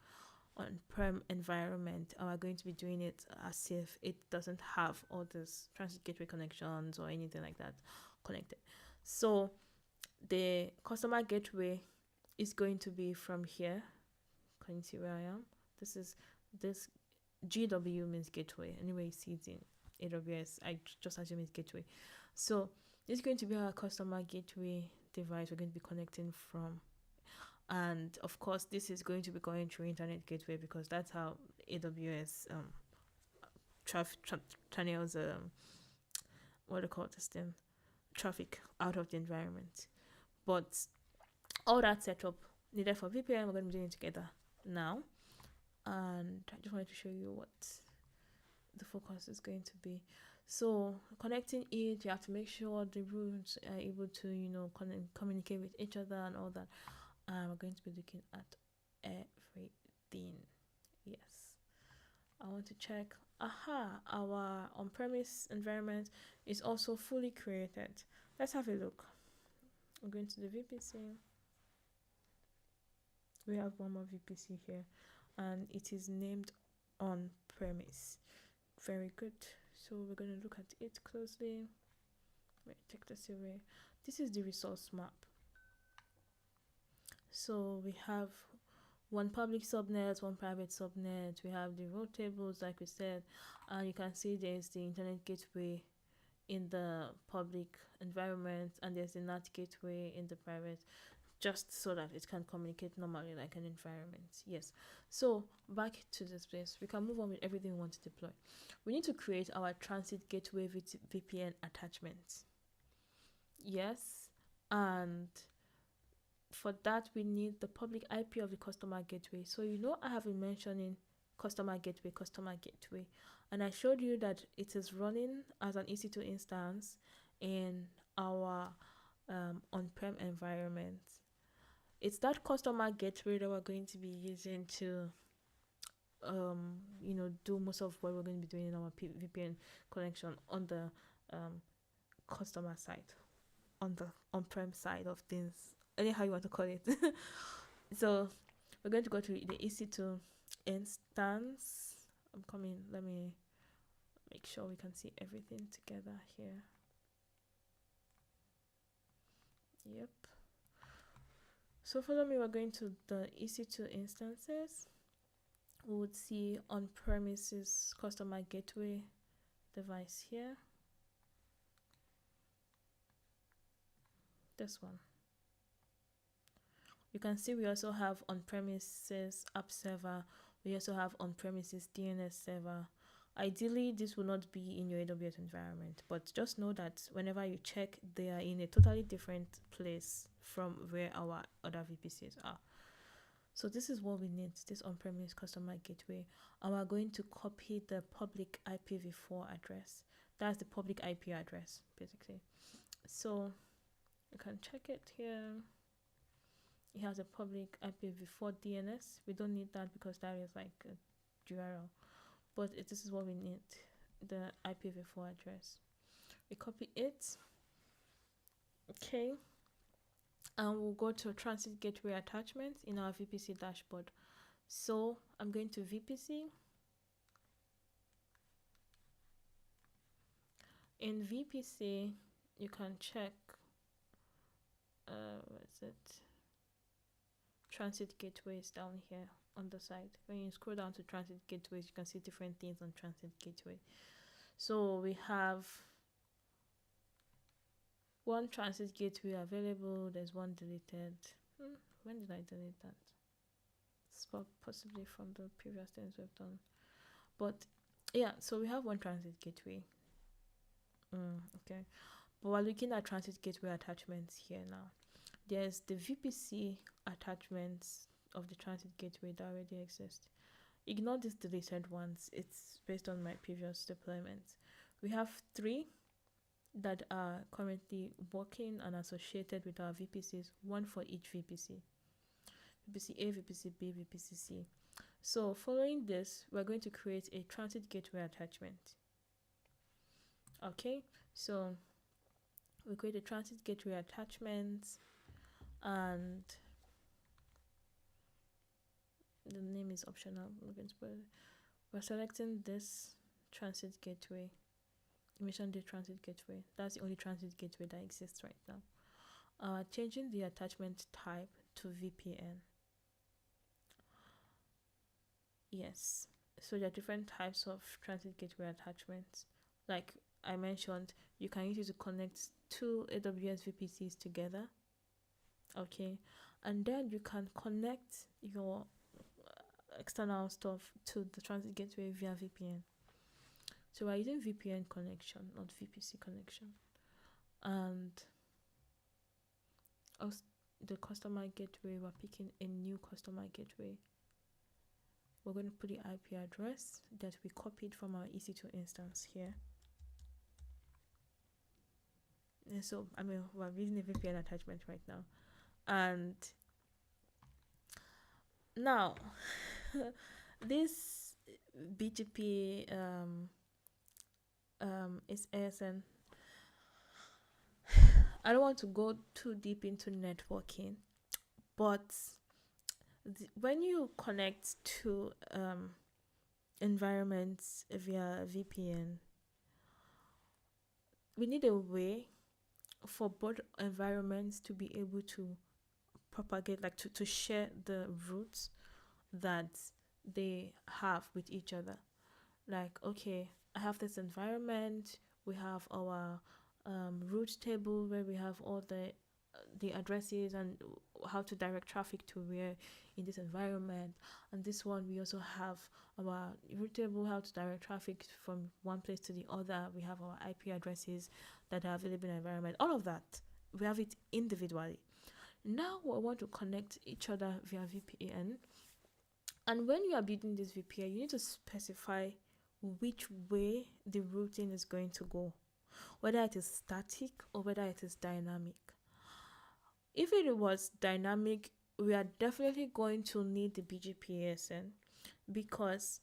environment, and we're going to be doing it as if it doesn't have all these transit gateway connections or anything like that connected. So the customer gateway is going to be from here. Can you see where I am? This GW means gateway. Anyway, you see it in AWS. I just assume it's gateway. So this is going to be our customer gateway device we're going to be connecting from. And of course, this is going to be going through internet gateway because that's how AWS channels what do you call this thing, traffic out of the environment. But all that setup needed for VPN, we're going to be doing it together now. And I just wanted to show you what the focus is going to be. So connecting it, you have to make sure the rooms are able to communicate with each other and all that. We're going to be looking at everything. Yes, I want to check. Our on-premise environment is also fully created. Let's have a look. I'm going to the VPC. We have one more VPC here, and it is named on-premise. Very good. So we're going to look at it closely. Wait, take this away. This is the resource map. So we have one public subnet, one private subnet. We have the row tables, like we said, and you can see there's the internet gateway in the public environment, and there's the NAT gateway in the private, just so that it can communicate normally like an environment. Yes. So back to this place, we can move on with everything we want to deploy. We need to create our transit gateway VPN attachments. Yes, and for that we need the public IP of the customer gateway. So I have been mentioning customer gateway, and I showed you that it is running as an EC2 instance in our on-prem environment. It's that customer gateway that we're going to be using to do most of what we're going to be doing in our VPN connection on the customer side, on the on-prem side of things, anyhow you want to call it. So we're going to go to the EC2 instance. I'm coming. Let me make sure we can see everything together here. Yep. So follow me. We're going to the EC2 instances. We would see on-premises customer gateway device here. This one. You can see we also have on-premises app server. We also have on-premises DNS server. Ideally, this will not be in your AWS environment, but just know that whenever you check, they are in a totally different place from where our other VPCs are. So this is what we need, this on-premise customer gateway. And we're going to copy the public IPv4 address. That's the public IP address, basically. So you can check it here. It has a public IPv4 DNS. We don't need that because that is like a URL. But this is what we need, the IPv4 address. We copy it. Okay. And we'll go to transit gateway attachment in our VPC dashboard. So I'm going to VPC. In VPC, you can check, what is it? Transit gateways down here on the side. When you scroll down to transit gateways, you can see different things on transit gateway. So we have one transit gateway available. There's one deleted. When did I delete that? It's possibly from the previous things we've done. But yeah, so we have one transit gateway. Okay, but we're looking at transit gateway attachments here now. There's the VPC attachments of the transit gateway that already exist. Ignore these deleted ones. It's based on my previous deployments. We have 3 that are currently working and associated with our VPCs, one for each VPC. VPC A, VPC B, VPC C. So following this, we're going to create a transit gateway attachment. Okay, so we create a transit gateway attachment, and the name is optional. We're selecting this transit gateway. Mention the transit gateway. That's the only transit gateway that exists right now. Changing the attachment type to VPN. Yes. So there are different types of transit gateway attachments. Like I mentioned, you can use it to connect two AWS VPCs together. Okay. And then you can connect your external stuff to the transit gateway via VPN. So we're using VPN connection, not VPC connection. And the customer gateway, we're picking a new customer gateway. We're going to put the IP address that we copied from our EC2 instance here. And so, we're using a VPN attachment right now. And now, this BGP is ASN. I don't want to go too deep into networking, but when you connect to environments via VPN, we need a way for both environments to be able to propagate, like to share the routes that they have with each other. Like, okay, I have this environment, we have our route table where we have all the addresses and how to direct traffic to where in this environment. And this one, we also have our route table, how to direct traffic from one place to the other. We have our IP addresses that are available in the environment. All of that, we have it individually. Now we want to connect each other via VPN. And when you are building this VPN, you need to specify which way the routing is going to go, whether it is static or whether it is dynamic. If it was dynamic, we are definitely going to need the BGP ASN, because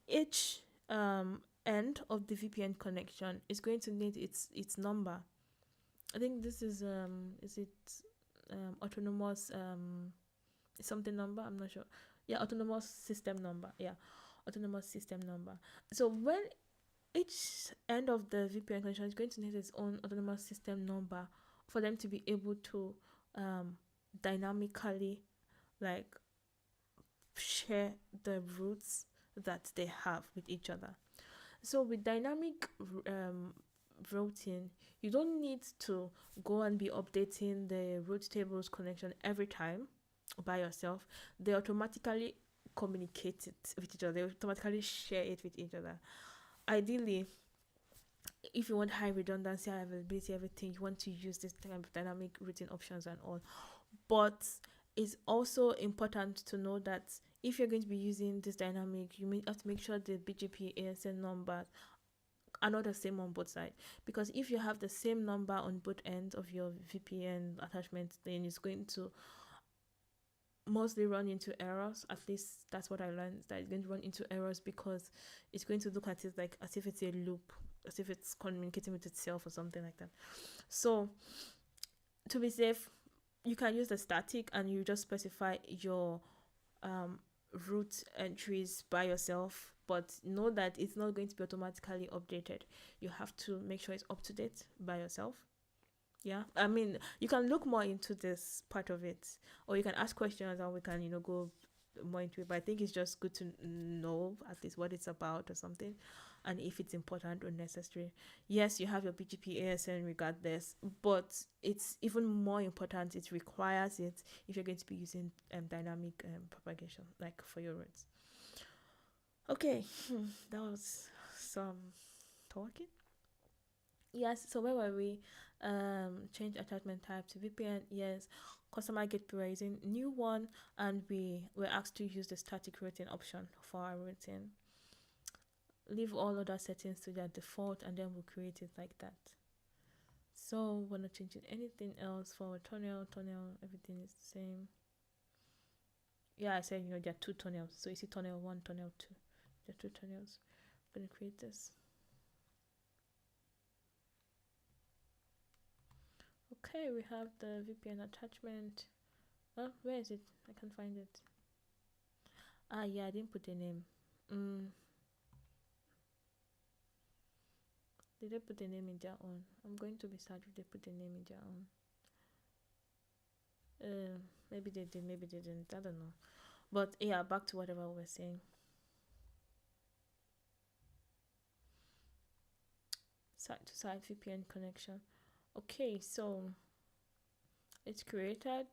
each end of the VPN connection is going to need its number. I think this is autonomous something number, I'm not sure. Yeah, autonomous system number. Yeah, autonomous system number. So when each end of the VPN connection is going to need its own autonomous system number for them to be able to dynamically like share the routes that they have with each other. So with dynamic routing, you don't need to go and be updating the route tables connection every time by yourself. They automatically communicate it with each other. They automatically share it with each other. Ideally, if you want high redundancy, high availability, everything, you want to use this kind of dynamic routing options and all. But it's also important to know that if you're going to be using this dynamic, you have to make sure the BGP ASN numbers are not the same on both sides. Because if you have the same number on both ends of your VPN attachment, then it's going to mostly run into errors. At least that's what I learned, that it's going to run into errors because it's going to look at it like as if it's a loop, as if it's communicating with itself or something like that. So to be safe, you can use the static and you just specify your route entries by yourself, but know that it's not going to be automatically updated. You have to make sure it's up to date by yourself. Yeah, I mean, you can look more into this part of it, or you can ask questions and we can, go more into it. But I think it's just good to know at least what it's about or something, and if it's important or necessary. Yes, you have your BGP ASN regardless, but it's even more important. It requires it if you're going to be using dynamic propagation, like for your routes. Okay, that was some talking. Yes, so where were we? Change attachment type to VPN. Yes, customer gateway is a new one, and we were asked to use the static routing option for our routing. Leave all other settings to their default, and then we'll create it like that. So we're not changing anything else for our tunnel. Everything is the same. Yeah, I said there are two tunnels. So you see tunnel 1, tunnel 2. There are two tunnels. I'm gonna create this. Okay, we have the VPN attachment. Oh, where is it? I can't find it. Yeah, I didn't put a name. Did they put a name in their own? I'm going to be sad if they put a name in their own. Maybe they did, maybe they didn't. I don't know. But yeah, back to whatever we were saying. Side to side VPN connection. Okay, so it's created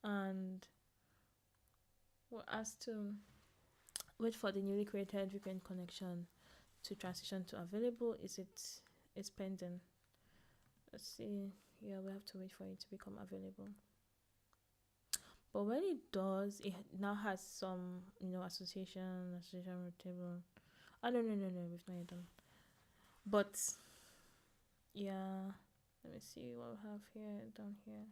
and we're asked to wait for the newly created VPN connection to transition to available. It's pending. Let's see. Yeah, we have to wait for it to become available. But when it does, it now has some, association root table. Oh, no, we've not yet done. But yeah, let me see what we have here, down here.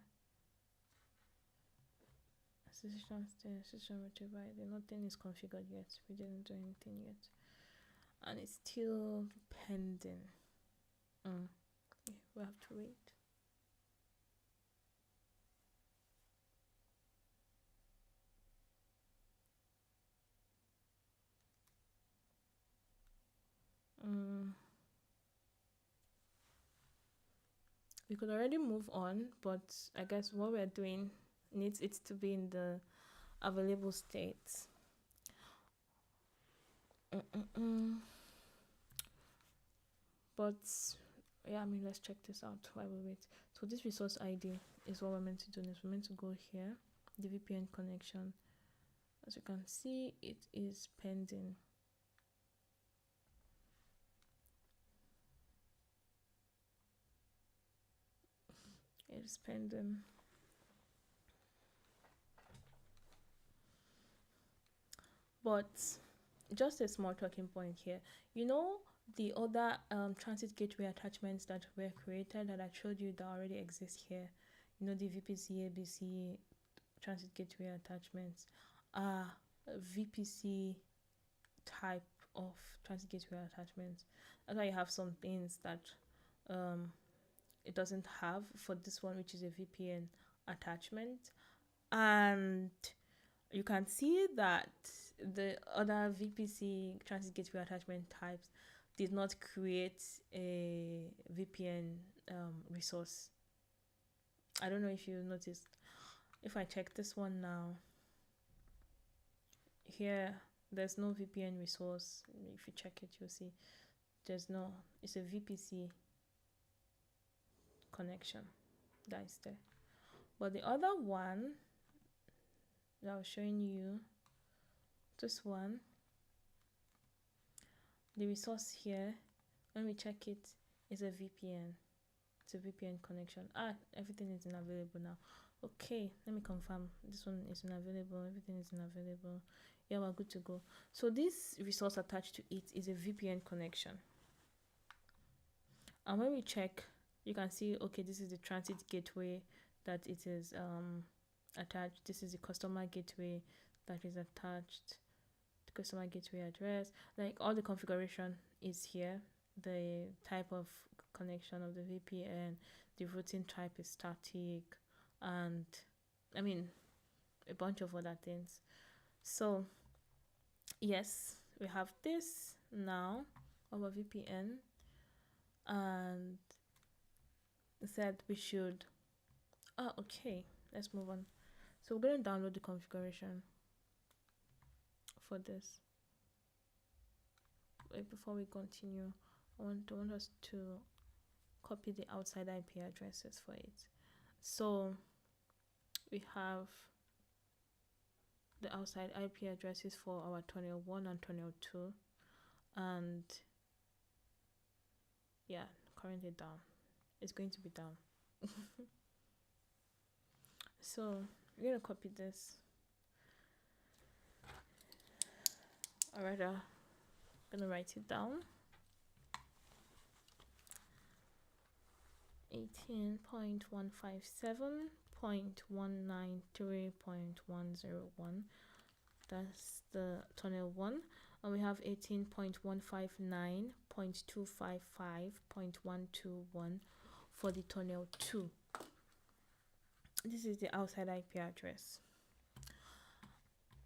Association root table. Nothing is configured yet. We didn't do anything yet, and it's still pending. Yeah, we have to wait. We could already move on, but I guess what we're doing needs it to be in the available state. But yeah, let's check this out while we wait. So this resource ID is what we're meant to do next. We're meant to go here, the VPN connection. As you can see, it is pending. It is pending. But just a small talking point here. The other transit gateway attachments that were created that I showed you that already exist here. The VPC ABC transit gateway attachments are VPC type of transit gateway attachments. That's why you have some things that it doesn't have for this one, which is a VPN attachment. And you can see that the other VPC transit gateway attachment types did not create a VPN resource. I don't know if you noticed. If I check this one now, here there's no VPN resource. If you check it, you'll see it's a VPC connection that is there. But the other one that I was showing you, this one, the resource here, when we check it, is a VPN. It's a VPN connection. Everything is unavailable now. Okay, let me confirm. This one is unavailable. Everything is unavailable. Yeah, we're good to go. So this resource attached to it is a VPN connection. And when we check, you can see, okay, this is the transit gateway that it is attached. This is the customer gateway that is attached. The customer gateway address, like all the configuration is here. The type of connection of the VPN, the routing type is static, and a bunch of other things. So yes, we have this now, our VPN, and said we should okay, let's move on. So we're going to download the configuration for this. Wait, before we continue, I want us to copy the outside IP addresses for it. So we have the outside IP addresses for our tunnel 1 and tunnel 2, and yeah, currently down. It's going to be down. So we're gonna copy this. Alright, I'm gonna write it down. 18.157.193.101. That's the tunnel 1. And we have 18.159.255.121 for the tunnel 2. This is the outside IP address.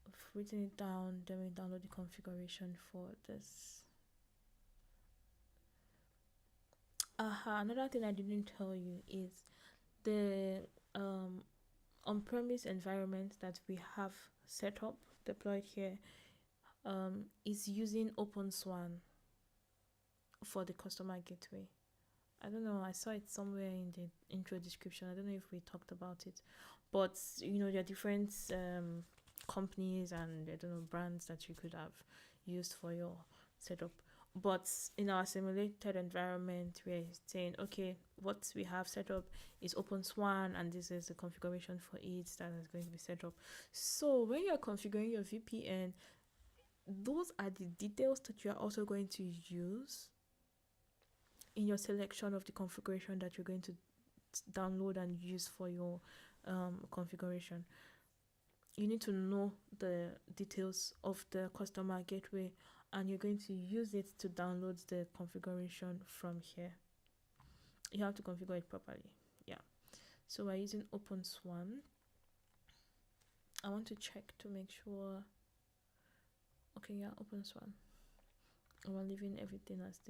I've written it down, then we download the configuration for this. Another thing I didn't tell you is the on-premise environment that we have set up, deployed here, is using OpenSwan for the customer gateway. I don't know, I saw it somewhere in the intro description. I don't know if we talked about it. But, there are different companies and, I don't know, brands that you could have used for your setup. But in our simulated environment, we're saying, okay, what we have set up is OpenSwan, and this is the configuration for it that is going to be set up. So when you're configuring your VPN, those are the details that you are also going to use in your selection of the configuration that you're going to download and use for your configuration. You need to know the details of the customer gateway, and you're going to use it to download the configuration from here. You have to configure it properly. Yeah. So we're using OpenSwan. I want to check to make sure. Okay, yeah, OpenSwan. And we're leaving everything as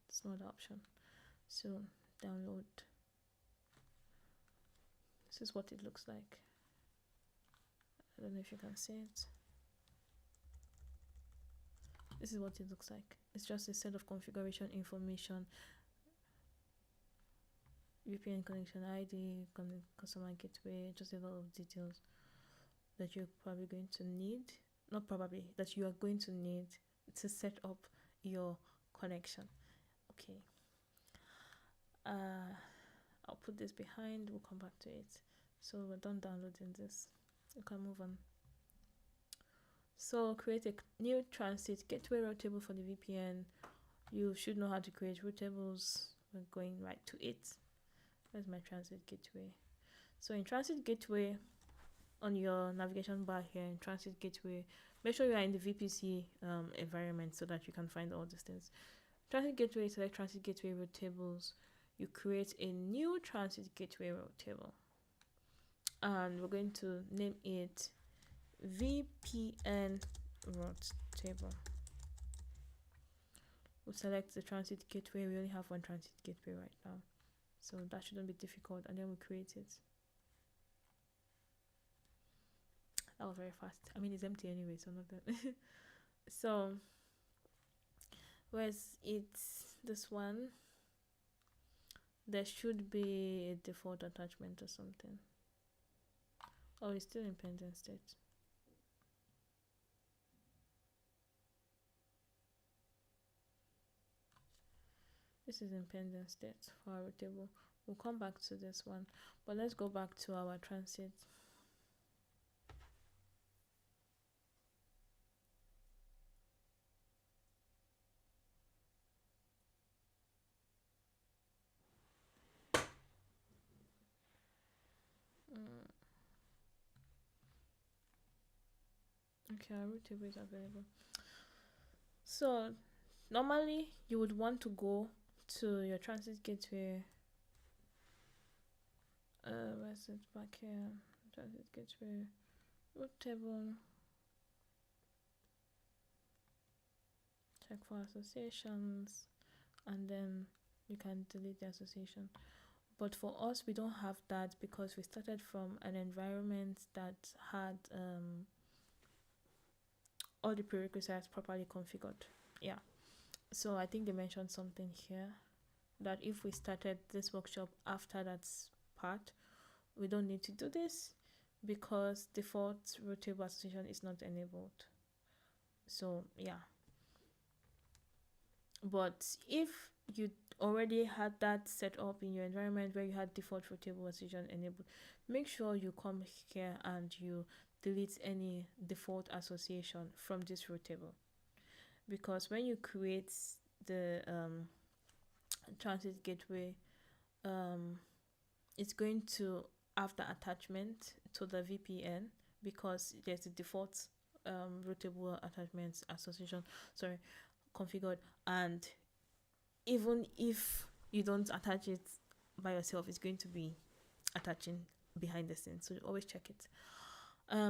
it's not the option. So download. This is what it looks like. I don't know if you can see it. This is what it looks like. It's just a set of configuration information, VPN connection ID, customer gateway, just a lot of details that you're probably going to need. Not probably, that you are going to need to set up your connection. Okay. I'll put this behind. We'll come back to it. So we're done downloading this. We can move on. So create a new transit gateway route table for the VPN. You should know how to create route tables. We're going right to it. Where's my transit gateway? So in transit gateway, on your navigation bar here in transit gateway, make sure you are in the VPC environment so that you can find all these things. Transit gateway, select transit gateway route tables. You create a new transit gateway route table, and we're going to name it VPN route table. We'll select the transit gateway. We only have one transit gateway right now, so that shouldn't be difficult, and then we create it. That was very fast. I mean, it's empty anyway, so not that. So where's this one? There should be a default attachment or something. Oh, it's still in pending state. This is in pending state for our table. We'll come back to this one, but let's go back to our transit. Okay, our route table is available. So normally you would want to go to your transit gateway. Where's it? Back here. Transit gateway route table. Check for associations, and then you can delete the association. But for us, we don't have that because we started from an environment that had all the prerequisites properly configured. Yeah. So I think they mentioned something here that if we started this workshop after that part, we don't need to do this because default route table association is not enabled. So yeah. But if you already had that set up in your environment where you had default route table association enabled, make sure you come here and you delete any default association from this route table, because when you create the transit gateway, it's going to have the attachment to the VPN because there's a default route table attachments association configured, and even if you don't attach it by yourself, it's going to be attaching behind the scenes, so always check it.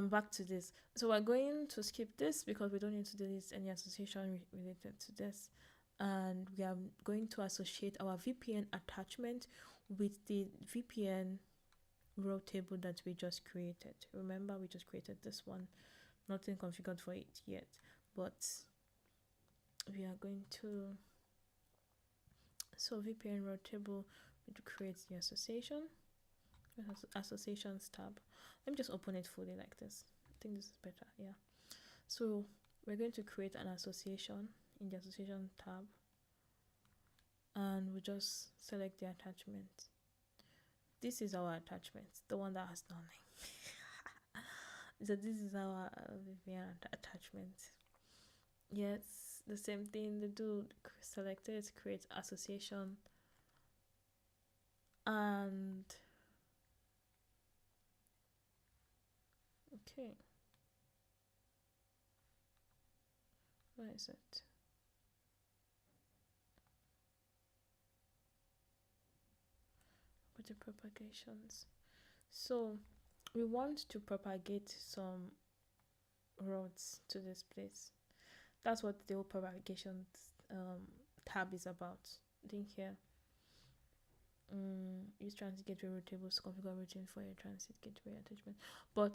Back to this. So we're going to skip this because we don't need to delete any association related to this, and we are going to associate our VPN attachment with the VPN row table that we just created. Remember, we just created this one. Nothing configured for it yet, but we are going to, so VPN row table, we create the association, associations tab. Let me just open it fully like this. I think this is better. Yeah. So we're going to create an association in the association tab, and we just select the attachment. This is our attachment, the one that has no name. So this is our VPN attachment. Yes, the same thing they do. Select it, create association, and okay, where is it? With the propagations. So we want to propagate some rods to this place. That's what the whole propagation tab is about. Think here. Use transit gateway route tables, configure routing for your transit gateway attachment. But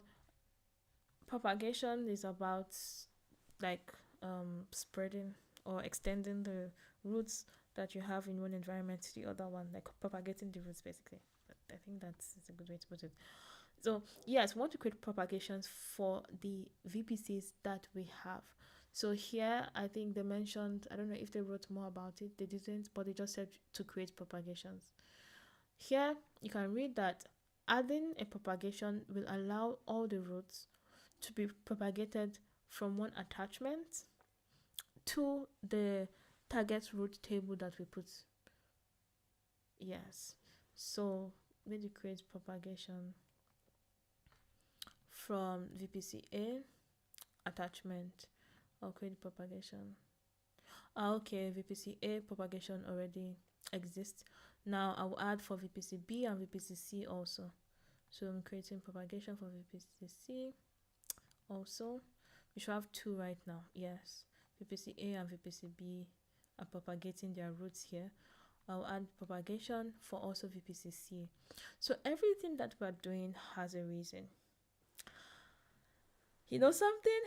propagation is about like spreading or extending the routes that you have in one environment to the other one, like propagating the routes basically. But I think that's a good way to put it. So yes, we want to create propagations for the VPCs that we have. So here, I think they mentioned, I don't know if they wrote more about it, they didn't, but they just said to create propagations. Here, you can read that adding a propagation will allow all the routes to be propagated from one attachment to the target route table that we put. Yes. So when you create propagation from VPC A attachment, I'll create propagation. Okay, VPC A propagation already exists. Now I will add for VPC B and VPC C also. So I'm creating propagation for VPC C also. We should have two right now. Yes, VPC A and VPC B are propagating their routes here. I'll add propagation for also VPC C. So everything that we're doing has a reason. You know something?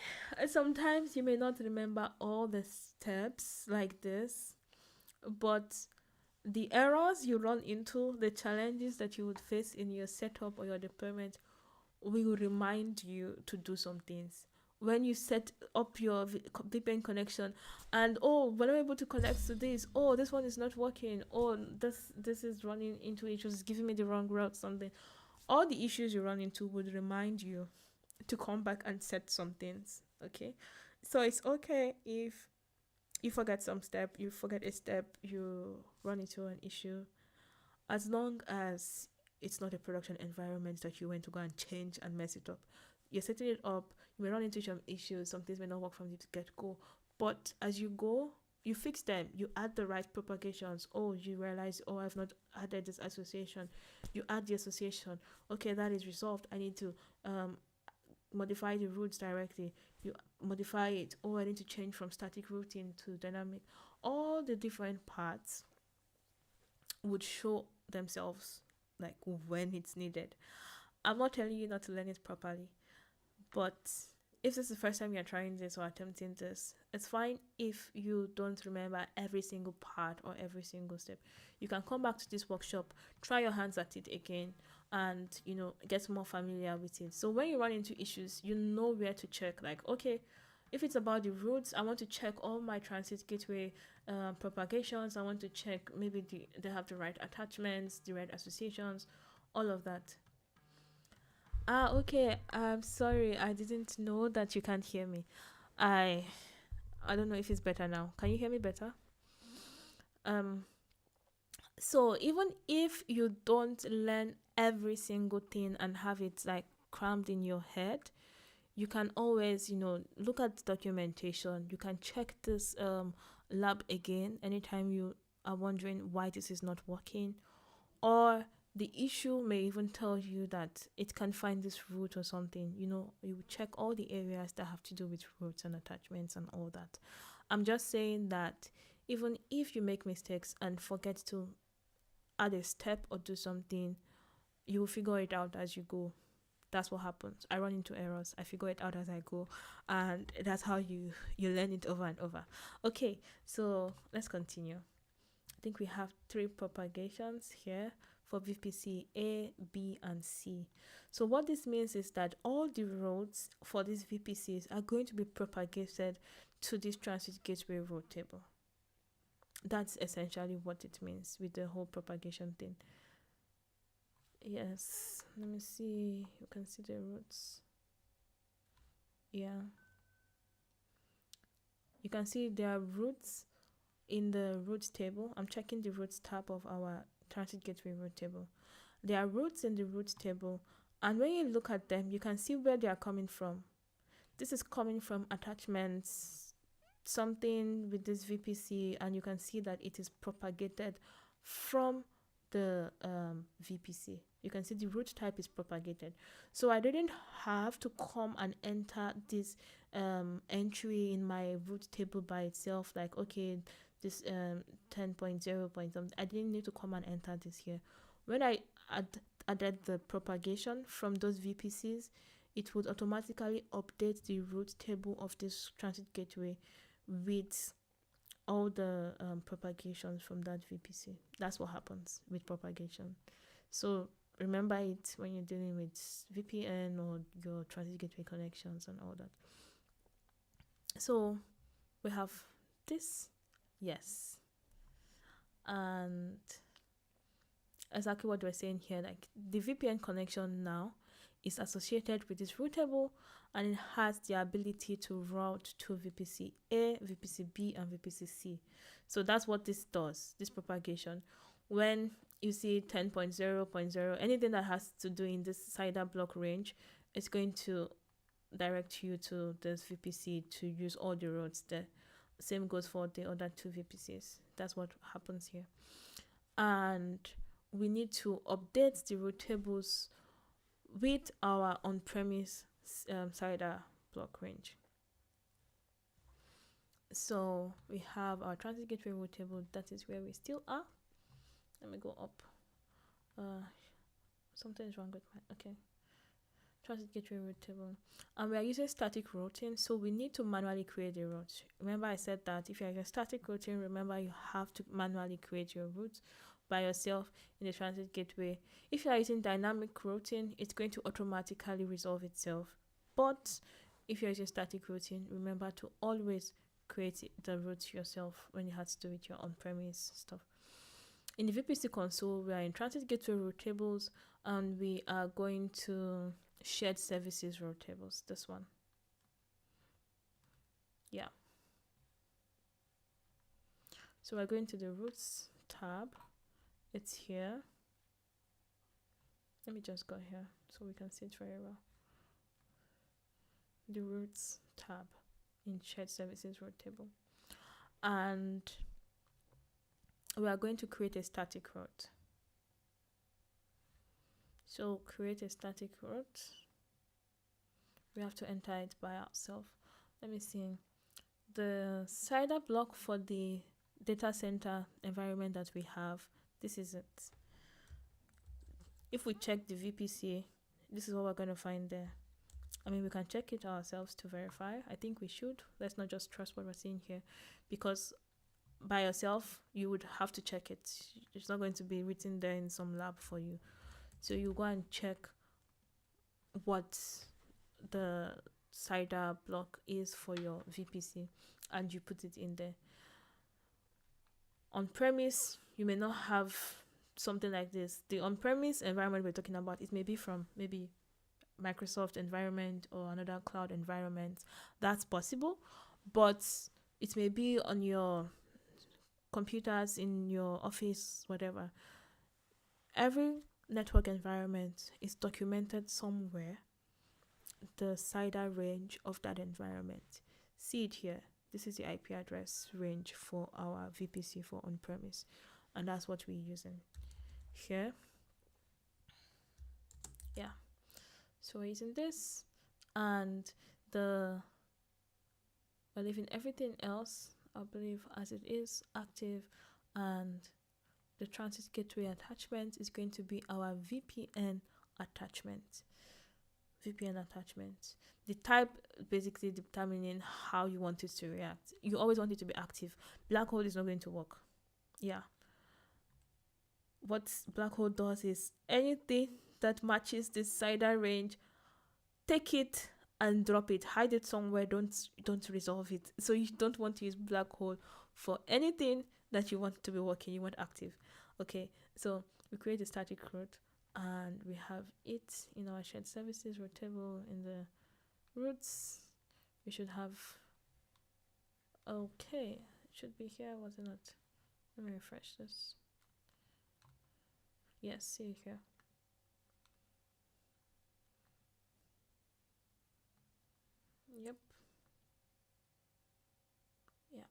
Sometimes you may not remember all the steps like this, but the errors you run into, the challenges that you would face in your setup or your deployment will remind you to do some things. When you set up your VPN connection and we're not able to connect to this, this one is not working, this is running into issues, it's giving me the wrong route, something. All the issues you run into would remind you to come back and set some things. Okay, so it's okay if you forget some step, you forget a step, you run into an issue, as long as it's not a production environment that you went to go and change and mess it up. You're setting it up, you may run into some issues, some things may not work from the get-go, but as you go, you fix them, you add the right propagations. You realize, I've not added this association, you add the association. Okay, that is resolved. I need to modify the routes directly. You modify it. I need to change from static routing to dynamic. All the different parts would show themselves like when it's needed. I'm not telling you not to learn it properly, but if this is the first time you're trying this or attempting this, it's fine if you don't remember every single part or every single step. You can come back to this workshop, try your hands at it again, and get more familiar with it. So when you run into issues, you know where to check. Like, okay, if it's about the routes, I want to check all my transit gateway propagations. I want to check maybe they have the right attachments, the right associations, all of that. Okay. I'm sorry. I didn't know that you can't hear me. I don't know if it's better now. Can you hear me better? So even if you don't learn every single thing and have it like crammed in your head, you can always, look at documentation. You can check this lab again anytime you are wondering why this is not working, or the issue may even tell you that it can find this route or something. You check all the areas that have to do with routes and attachments and all that. I'm just saying that even if you make mistakes and forget to add a step or do something, you will figure it out as you go. That's what happens. I run into errors. I figure it out as I go, and that's how you learn it over and over. Okay, so let's continue. I think we have 3 propagations here for VPC A, B, and C. So what this means is that all the roads for these VPCs are going to be propagated to this transit gateway road table. That's essentially what it means with the whole propagation thing. Yes, let me see. You can see the routes. Yeah. You can see there are routes in the routes table. I'm checking the routes tab of our transit gateway route table. There are routes in the routes table, and when you look at them, you can see where they are coming from. This is coming from attachments, something with this VPC, and you can see that it is propagated from the VPC. You can see the route type is propagated. So I didn't have to come and enter this entry in my route table by itself, like, okay, this 10.0 point something. I didn't need to come and enter this here. When I added the propagation from those VPCs, it would automatically update the route table of this transit gateway with all the propagations from that VPC. That's what happens with propagation. So remember it when you're dealing with VPN or your transit gateway connections and all that. So we have this, yes, and exactly what we're saying here, like the VPN connection now is associated with this route table, and it has the ability to route to VPC A, VPC B, and VPC C. So that's what this does, this propagation. When you see 10.0.0, anything that has to do in this CIDR block range, it's going to direct you to this VPC to use all the routes there. Same goes for the other 2 VPCs. That's what happens here. And we need to update the route tables with our on-premise CIDR block range. So we have our transit gateway route table. That is where we still are. Let me go up. Something is wrong with my, okay. Transit gateway route table. And we are using static routing, so we need to manually create the route. Remember I said that if you're using static routing, remember you have to manually create your route by yourself in the transit gateway. If you are using dynamic routing, it's going to automatically resolve itself. But if you're using static routing, remember to always create the route yourself when you have to do with your on-premise stuff. In the VPC console, we are in transit gateway route tables, and we are going to shared services route tables. This one. Yeah. So we're going to the routes tab. It's here. Let me just go here so we can see it very well. The routes tab in shared services route table. And we are going to create a static route. So create a static route. We have to enter it by ourselves. Let me see. The CIDR block for the data center environment that we have, this is it. If we check the VPC, this is what we're going to find there. I mean, we can check it ourselves to verify. I think we should. Let's not just trust what we're seeing here, because by yourself, you would have to check it. It's not going to be written there in some lab for you. So you go and check what the CIDR block is for your VPC, and you put it in there. On premise, you may not have something like this. The on-premise environment we're talking about, it may be from maybe Microsoft environment or another cloud environment. That's possible, but it may be on your computers in your office, whatever. Every network environment is documented somewhere, the CIDR range of that environment. See it here. This is the IP address range for our VPC for on-premise, and that's what we're using here. Yeah. So we're using this, and we're leaving everything else, I believe, as it is, active, and the transit gateway attachment is going to be our VPN attachment. VPN attachment. The type basically determining how you want it to react. You always want it to be active. Black hole is not going to work. Yeah. What black hole does is anything that matches the CIDR range, take it and drop it. Hide it somewhere. Don't resolve it. So you don't want to use black hole for anything that you want to be working. You want active. Okay. So we create a static root, and we have it in our shared services root table. In the roots, we should have, okay, it should be here, was it not? Let me refresh this. Yes, see here. Yep. Yeah.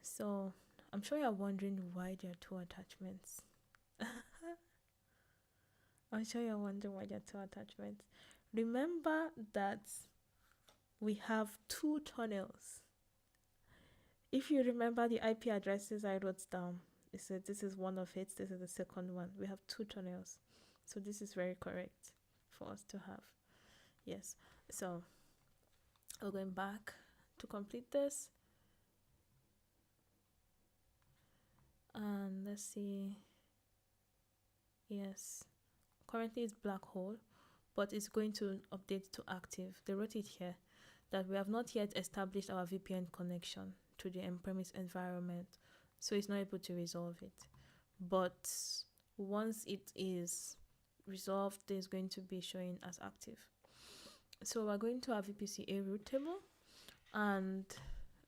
So I'm sure you're wondering why there are two attachments. I'm sure you're wondering why there are two attachments. Remember that we have two tunnels. If you remember the IP addresses I wrote down, this is one of it, this is the second one. We have two tunnels. So this is very correct for us to have. Yes. So we're going back to complete this. And let's see. Yes. Currently it's black hole, but it's going to update to active. They wrote it here that we have not yet established our VPN connection to the on-premise environment, so it's not able to resolve it. But once it is resolved, it's going to be showing as active. So we're going to our VPCA root table, and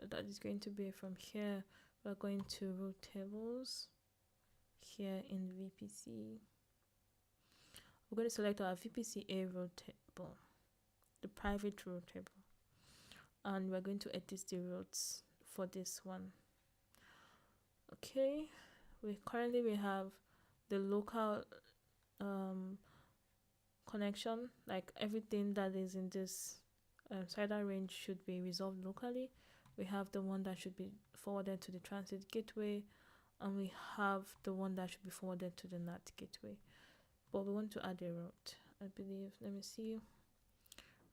that is going to be from here. We're going to root tables here in VPC. We're going to select our VPCA root table, the private root table, and we're going to edit the routes for this one. Okay, we have the local connection, like everything that is in this CIDR range should be resolved locally. We have the one that should be forwarded to the transit gateway, and we have the one that should be forwarded to the NAT gateway. But we want to add a route, I believe. Let me see.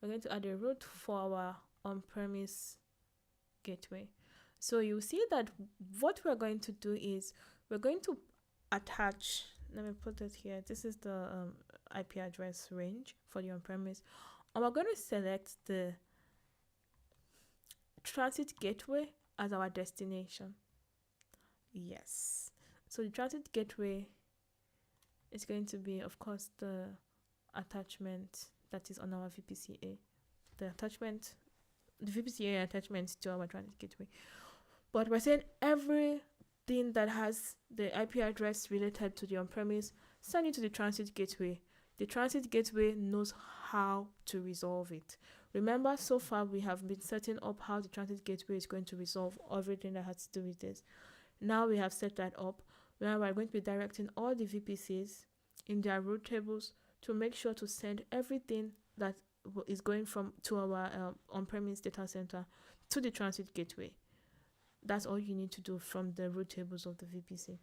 We're going to add a route for our on-premise gateway. So you see that what we're going to do is we're going to attach, let me put it here, this is the IP address range for the on-premise, and we're going to select the transit gateway as our destination. Yes, so the transit gateway is going to be, of course, the attachment that is on our VPCA, the VPCA attachment to our transit gateway. But we're saying everything that has the IP address related to the on-premise, send it to the transit gateway. The transit gateway knows how to resolve it. Remember, so far we have been setting up how the transit gateway is going to resolve everything that has to do with this. Now we have set that up. Now we're going to be directing all the VPCs in their root tables to make sure to send everything that is going to our on-premise data center to the transit gateway. That's all you need to do from the root tables of the VPC.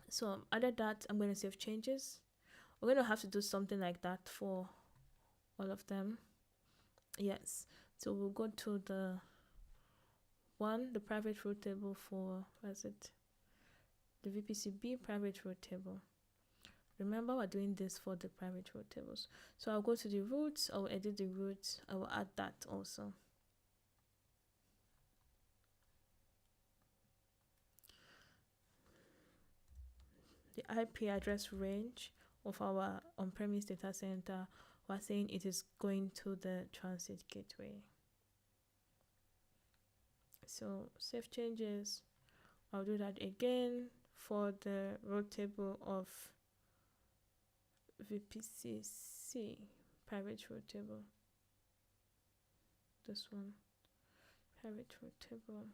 So other that, I'm going to save changes. We're going to have to do something like that for all of them. Yes. So we'll go to the private root table for, where's it? The VPCB private root table. Remember, we're doing this for the private root tables. So I'll go to the roots, I'll edit the roots, I will add that also. The IP address range of our on-premise data center, we're saying it is going to the transit gateway. So save changes. I'll do that again for the root table of VPCC private root table. This one, private root table.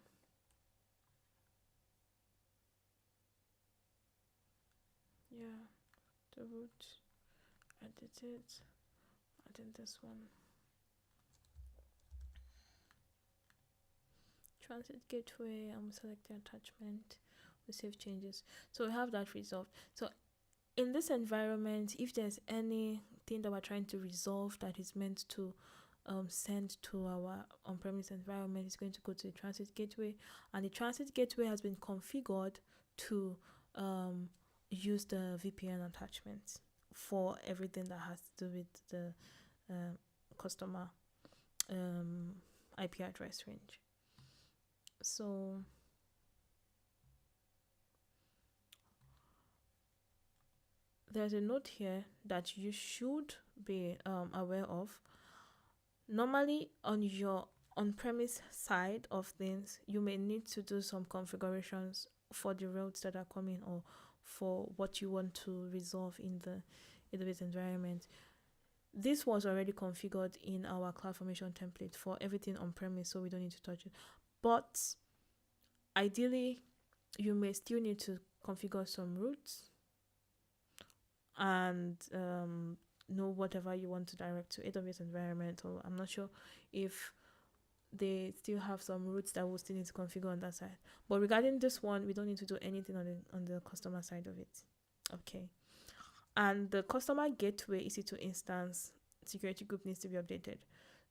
Yeah, the root, edit it, add in this one. Transit gateway, I'm select the attachment. We save changes. So we have that resolved. So in this environment, if there's anything that we're trying to resolve that is meant to send to our on-premise environment, it's going to go to the transit gateway, and the transit gateway has been configured to use the VPN attachment for everything that has to do with the customer IP address range. So there's a note here that you should be aware of. Normally, on your on-premise side of things, you may need to do some configurations for the routes that are coming or for what you want to resolve in the AWS environment. This was already configured in our CloudFormation template for everything on-premise, so we don't need to touch it. But ideally, you may still need to configure some routes and know whatever you want to direct to AWS environment, or I'm not sure if they still have some routes that we'll still need to configure on that side. But regarding this one, we don't need to do anything on the customer side of it. Okay. And the customer gateway EC2 instance security group needs to be updated.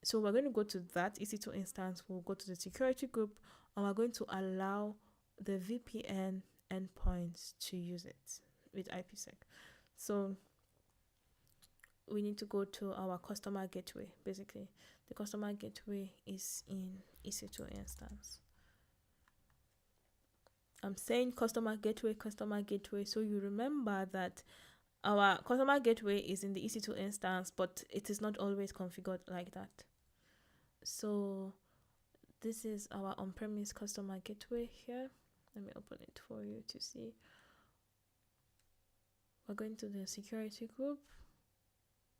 So we're going to go to that EC2 instance. We'll go to the security group, and we're going to allow the VPN endpoints to use it with IPsec. So we need to go to our customer gateway. Basically, the customer gateway is in EC2 instance. I'm saying customer gateway, so you remember that our customer gateway is in the EC2 instance, but it is not always configured like that. So this is our on-premise customer gateway here. Let me open it for you to see. We're going to the security group.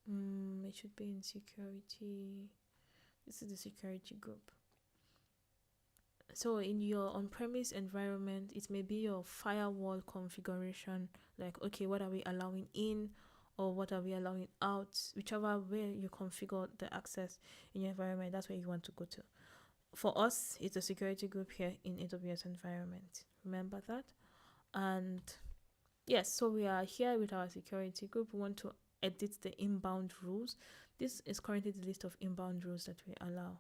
It should be in security. This is the security group. So in your on-premise environment, it may be your firewall configuration, like, okay, what are we allowing in or what are we allowing out? Whichever way you configure the access in your environment, that's where you want to go to. For us, it's a security group here in AWS environment. Remember that? And yes, so we are here with our security group. We want to edit the inbound rules. This is currently the list of inbound rules that we allow.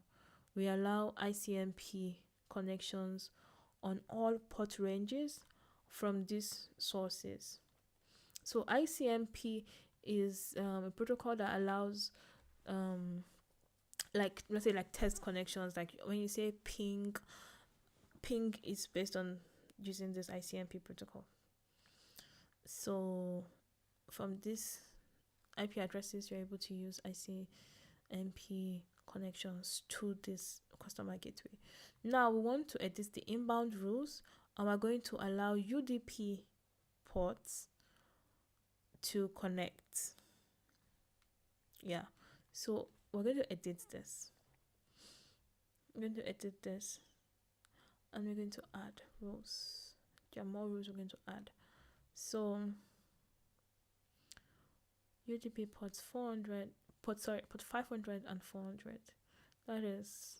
We allow ICMP connections on all port ranges from these sources. So ICMP is a protocol that allows like, let's say, like test connections. Like when you say ping is based on using this ICMP protocol. So from this IP addresses, you're able to use ICMP connections to this customer gateway. Now we want to edit the inbound rules, and we're going to allow UDP ports to connect. Yeah, so we're going to edit this. We're going to edit this, and we're going to add rules. There are more rules we're going to add. So UDP ports 400, port 500 and 400. That is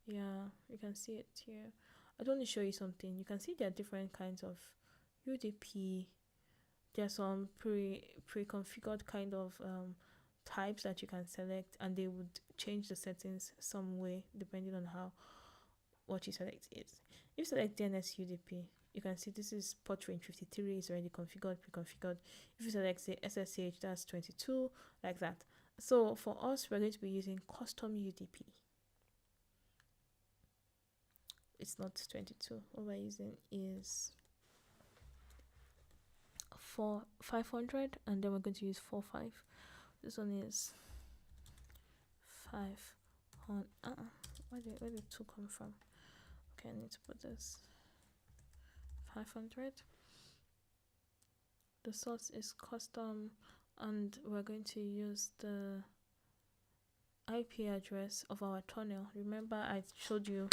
you can see it here. I want to show you something. You can see there are different kinds of UDP. There are some pre-configured kind of types that you can select, and they would change the settings some way depending on how what you select is. If you select DNS UDP, you can see this is port range 53 is already configured, pre-configured. If you select say SSH, that's 22, like that. So for us, we're going to be using custom UDP. It's not 22. What we're using is 500, and then we're going to use 45. This one is 500. Where did 2 come from? Okay, I need to put this 500. The source is custom, and we're going to use the IP address of our tunnel. Remember, I showed you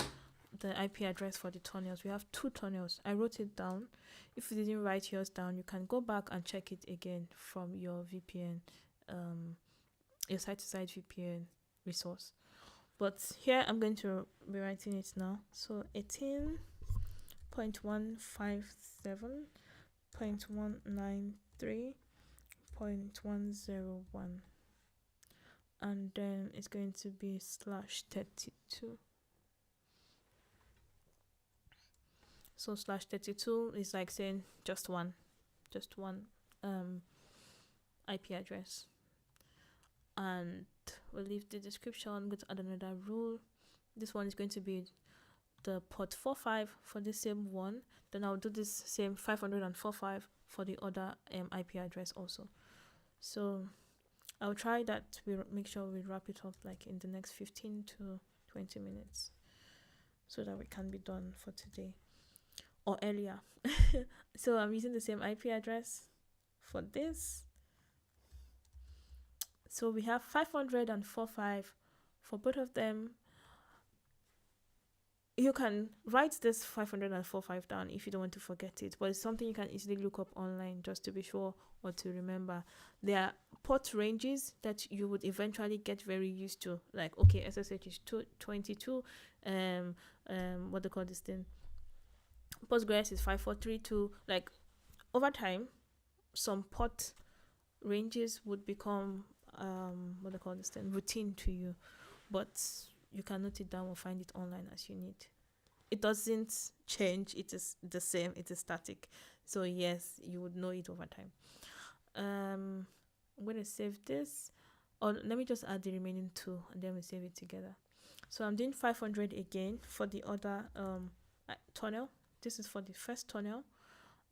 the IP address for the tunnels. We have 2 tunnels. I wrote it down. If you didn't write yours down, you can go back and check it again from your VPN, your site-to-site VPN resource. but here I'm going to be writing it now. So 18.157.193.101, and then it's going to be /32. So /32 is like saying just one IP address. And we'll leave the description. I'm going to add another rule. This one is going to be the port 45 for the same one. Then I'll do this same 545 for the other IP address also. So I'll try that. We make sure we wrap it up like in the next 15 to 20 minutes so that we can be done for today or earlier. So I'm using the same IP address for this. So we have 545 for both of them. You can write this 545 down if you don't want to forget it, but it's something you can easily look up online just to be sure or to remember. There are port ranges that you would eventually get very used to, like okay, SSH is 22, what they call this thing, Postgres is 5432. Like over time, some port ranges would become what they call this thing, routine to you, but you can note it down or find it online as you need. It doesn't change, it is the same, it is static. So yes, you would know it over time. I'm going to save this, or let me just add the remaining two and then we save it together. So I'm doing 500 again for the other tunnel. This is for the first tunnel,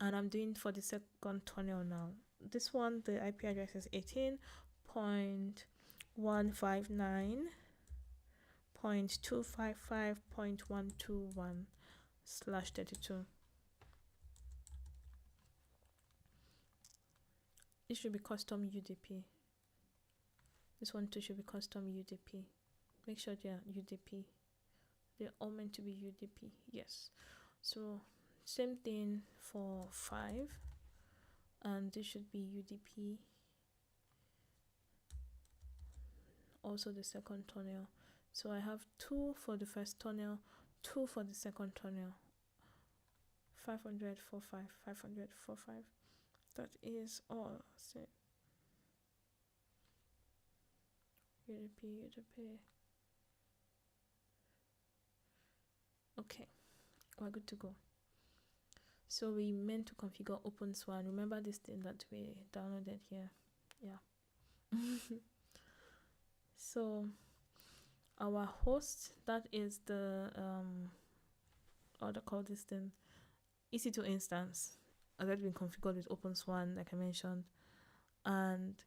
and I'm doing for the second tunnel now. This one, the IP address is 18.159.255.121/32. It should be custom UDP. This one too should be custom UDP. Make sure they are UDP. They're all meant to be UDP. Yes. So same thing for 5, and this should be UDP. Also the second tunnel. So I have 2 for the first tunnel, 2 for the second tunnel. 545, 545. That is all. So UDP. Okay, we're good to go. So we meant to configure OpenSwan. Remember this thing that we downloaded here? Yeah. So our host, that is the what do I call this thing, EC2 instance, has already been configured with OpenSwan, like I mentioned. And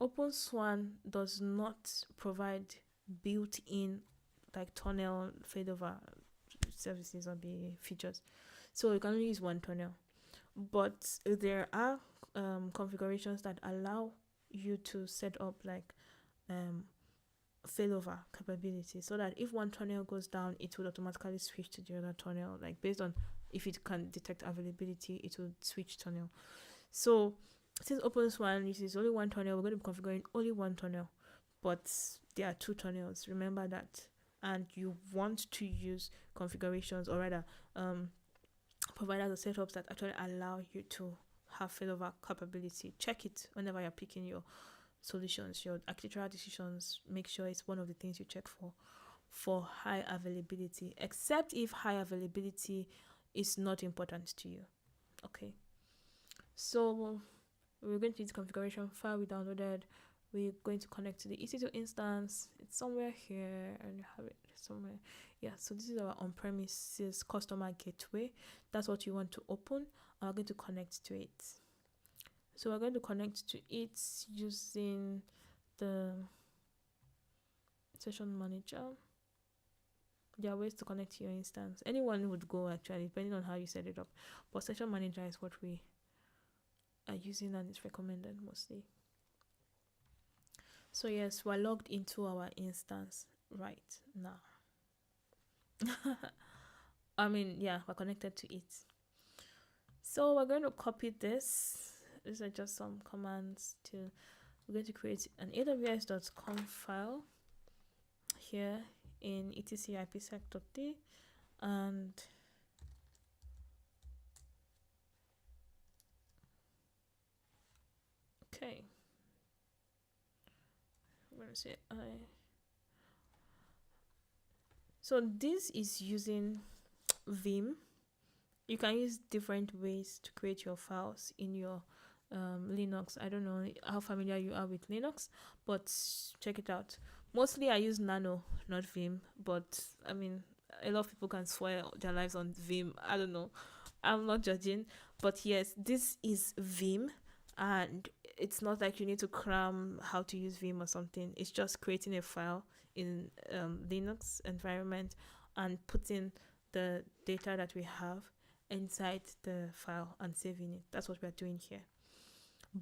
OpenSwan does not provide built-in like tunnel failover services or features, so you can only use one tunnel. But there are configurations that allow you to set up like failover capability, so that if one tunnel goes down, it will automatically switch to the other tunnel, like based on if it can detect availability, it will switch tunnel. So since OpenSwan uses only one tunnel, we're going to be configuring only one tunnel, but there are 2 tunnels, remember that. And you want to use configurations, or rather providers or setups that actually allow you to have failover capability. Check it whenever you're picking your solutions, your architectural decisions. Make sure it's one of the things you check for high availability, except if high availability is not important to you. Okay, so we're going to use the configuration file we downloaded. We're going to connect to the EC2 instance. It's somewhere here, and you have it somewhere. Yeah, so this is our on-premises customer gateway. That's what you want to open. I'm going to connect to it. So we're going to connect to it using the session manager. There are ways to connect to your instance. Anyone would go actually, depending on how you set it up. But session manager is what we are using, and it's recommended mostly. So yes, we're logged into our instance right now. I mean, yeah, we're connected to it. So we're going to copy this. These are just some commands we're going to create an aws.conf file here in etc ipsec.d, and okay, I'm gonna say so this is using Vim. You can use different ways to create your files in your Linux. I don't know how familiar you are with Linux, but check it out. Mostly I use Nano, not Vim, but I mean, a lot of people can swear their lives on Vim. I don't know. I'm not judging, but yes, this is Vim, and it's not like you need to cram how to use Vim or something. It's just creating a file in Linux environment and putting the data that we have inside the file and saving it. That's what we're doing here.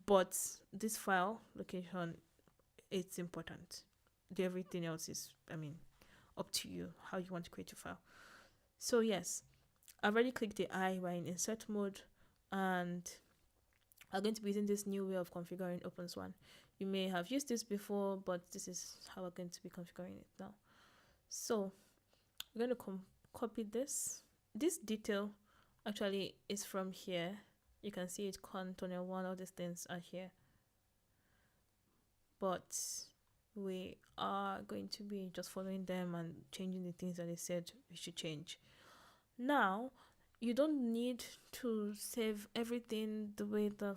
But this file location, it's important. Everything else is, I mean, up to you how you want to create your file. So yes, I've already clicked the I. We're in insert mode, and I'm going to be using this new way of configuring OpenSwan. You may have used this before, but this is how we're going to be configuring it now. So we're going to copy this. This detail actually is from here. You can see it, con, tunnel 1, all these things are here. But we are going to be just following them and changing the things that they said we should change. Now, you don't need to save everything the way the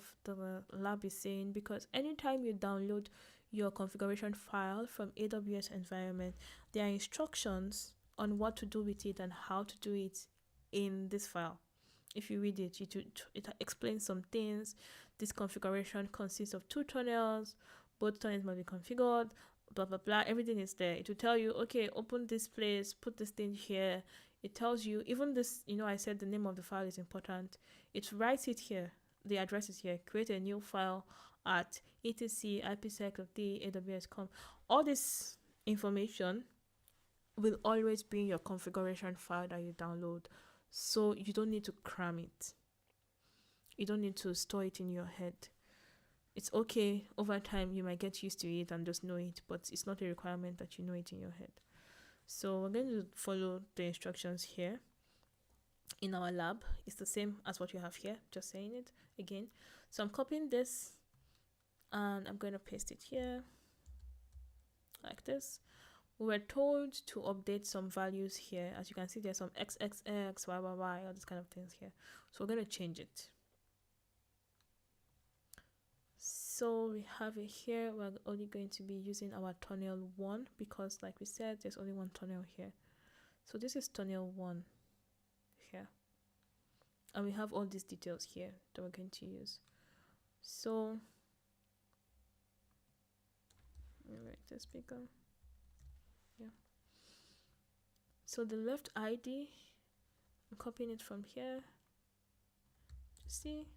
lab is saying, because anytime you download your configuration file from AWS environment, there are instructions on what to do with it and how to do it in this file. If you read it, it explains some things. This configuration consists of 2 tunnels. Both tunnels must be configured. Blah, blah, blah. Everything is there. It will tell you, okay, open this place, put this thing here. It tells you, even this, I said the name of the file is important. It writes it here. The address is here. Create a new file at etc ipsec.d aws.com. All this information will always be in your configuration file that you download. So you don't need to cram it. You don't need to store it in your head. It's okay, over time you might get used to it and just know it, but it's not a requirement that you know it in your head. So we're going to follow the instructions here in our lab. It's the same as what you have here, just saying it again. So I'm copying this and I'm going to paste it here like this. We were told to update some values here. As you can see, there's some xxx, y, all these kind of things here. So we're going to change it. So we have it here. We're only going to be using our tunnel 1 because, like we said, there's only one tunnel here. So this is tunnel 1 here. And we have all these details here that we're going to use. So let me make this bigger. Yeah. So the left ID, I'm copying it from here. You see?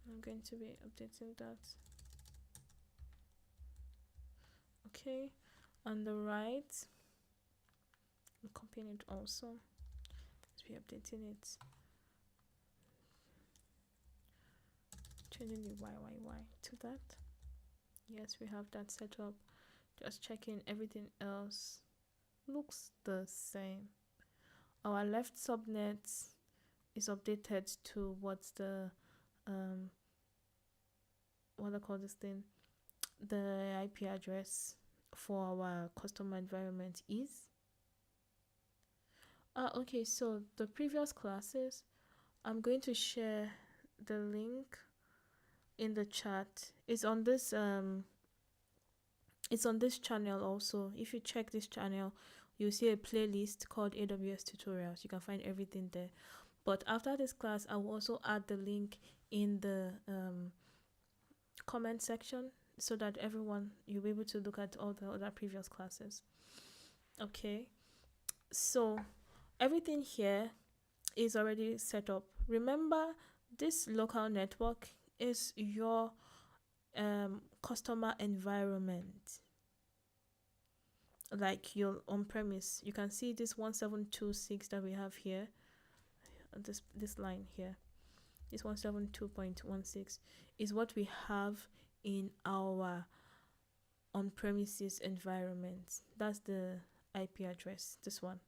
I'm going to be updating that. Okay. On the right, I'm copying it also. Let's be updating it. Changing the YYY to that. Yes, we have that set up. Just checking everything else looks the same. Our left subnet is updated to what's the what do I call this thing? The IP address for our customer environment is. Okay, so the previous classes, I'm going to share the link in the chat. It's on this channel also. If you check this channel, you'll see a playlist called AWS tutorials. You can find everything there. But after this class, I will also add the link in the comment section so that you'll be able to look at all the other previous classes. Okay, so everything here is already set up. Remember, this local network is your customer environment, like your on-premise. You can see this 1726 that we have here, this line here. this 172.16 is what we have in our on-premises environment. That's the IP address, this one.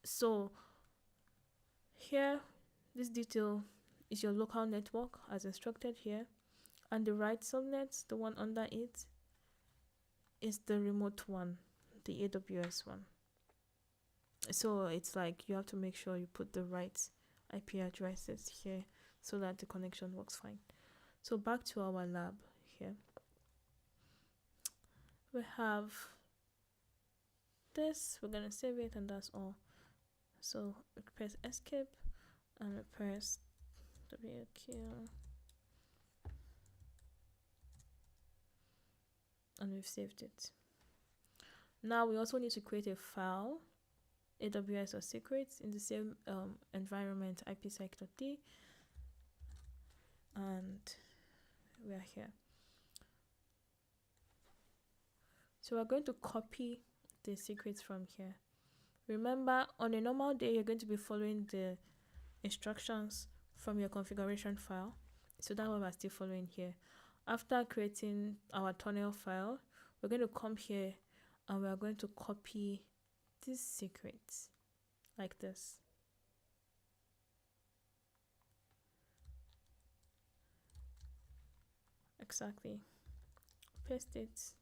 So here, this detail is your local network as instructed here, and the right subnet, the one under it, is the remote one, the AWS one. So it's like you have to make sure you put the right IP addresses here so that the connection works fine. So back to our lab here. We have this, we're gonna save it, and that's all. So we press escape and we press WQ and we've saved it. Now we also need to create a file, AWS or secrets, in the same environment ipsec.d, and we are here. So we're going to copy the secrets from here. Remember, on a normal day, you're going to be following the instructions from your configuration file. So that's what we're still following here. After creating our tunnel file, we're going to come here and we're going to copy these secrets like this. Exactly. Paste it.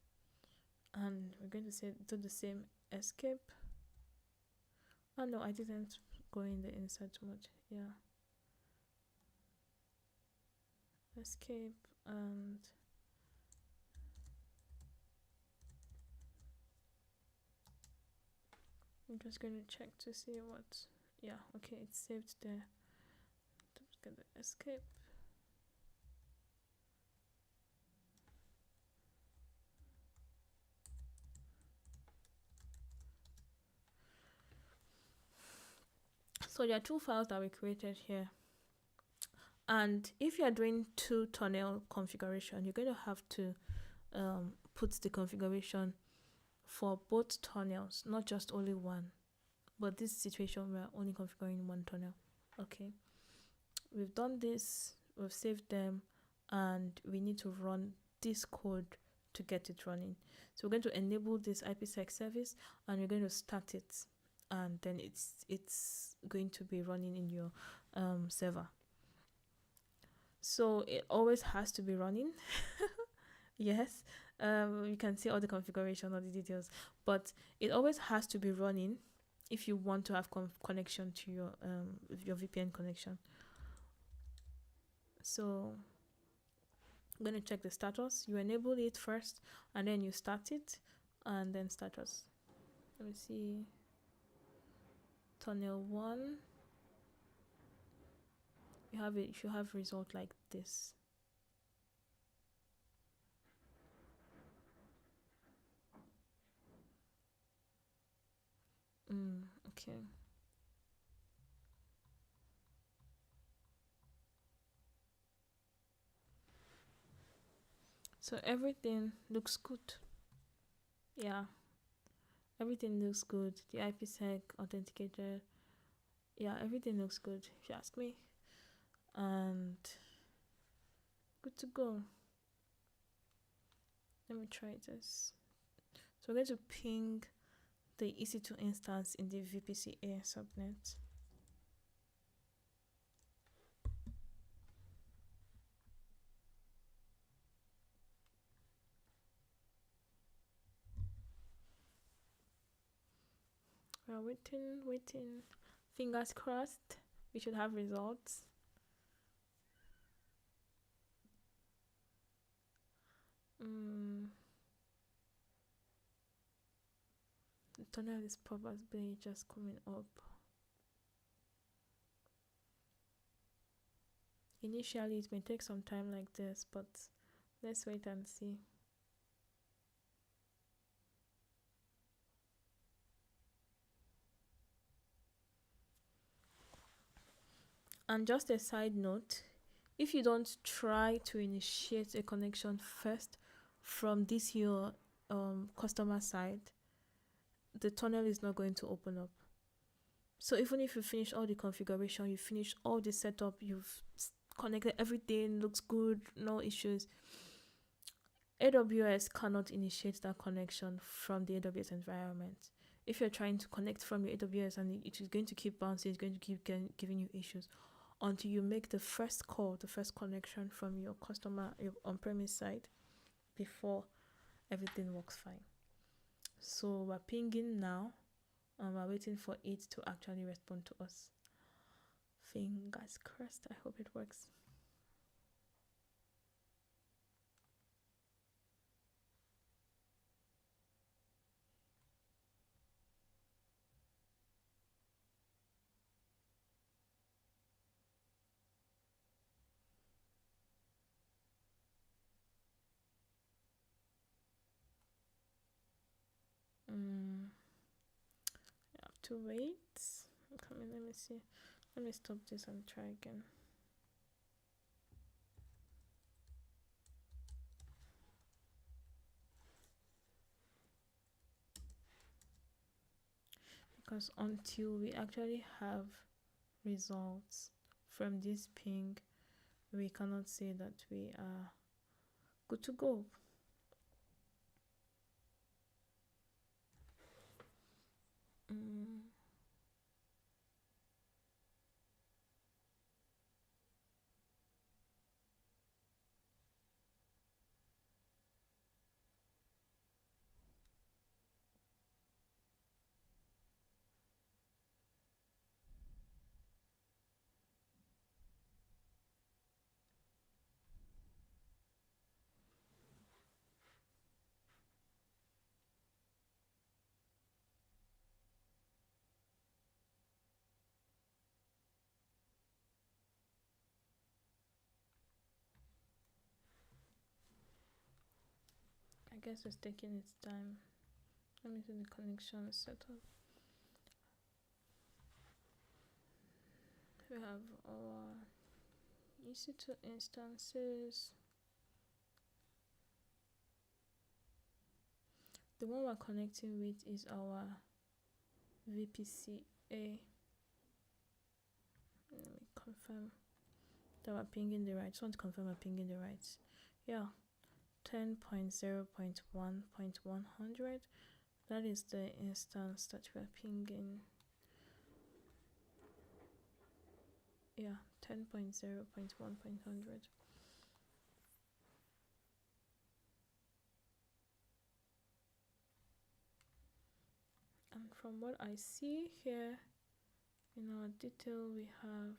And we're going to do the same escape. Oh no, I didn't go in the insert mode. Yeah. Escape, and I'm just going to check to see what. Yeah, okay, it's saved there. Let's get the escape. So there are two files that we created here. And if you are doing two tunnel configuration, you're going to have to put the configuration for both tunnels, not just only one. But this situation, we're only configuring one tunnel. Okay. We've done this, we've saved them, and we need to run this code to get it running. So we're going to enable this IPsec service, and we're going to start it, and then it's going to be running in your server. So it always has to be running. Yes, you can see all the configuration, all the details, but it always has to be running if you want to have connection to your VPN connection. So I'm going to check the status. You enable it first, and then you start it, and then status. Let me see. Tunnel 1. You should have result like this. Okay. So everything looks good. Yeah. Everything looks good. The IPsec authenticated. Yeah, everything looks good, if you ask me. And good to go. Let me try this. So we're going to ping the EC2 instance in the VPC-A subnet. We're waiting. Fingers crossed. We should have results. The tunnel is probably just coming up. Initially, it may take some time like this, but let's wait and see. And just a side note, if you don't try to initiate a connection first from this your customer side, the tunnel is not going to open up. So even if you finish all the configuration, you finish all the setup, you've connected everything, looks good, no issues, AWS cannot initiate that connection from the AWS environment. If you're trying to connect from your AWS and it is going to keep bouncing, it's going to keep giving you issues until you make the first call, the first connection from your customer, your on-premise side, before everything works fine. So we're pinging now and we're waiting for it to actually respond to us. Fingers crossed. I hope it works. I have to wait. Come in, let me see. Let me stop this and try again. Because until we actually have results from this ping, we cannot say that we are good to go. I guess it's taking its time. Let me see the connection setup. We have our EC2 instances. The one we're connecting with is our VPCA. Let me confirm that we're pinging the right. Just want to confirm we're pinging the right. Yeah, 10.0.1.100. That is the instance that we're pinging. Yeah, 10.0.1.100. And from what I see here in our detail, we have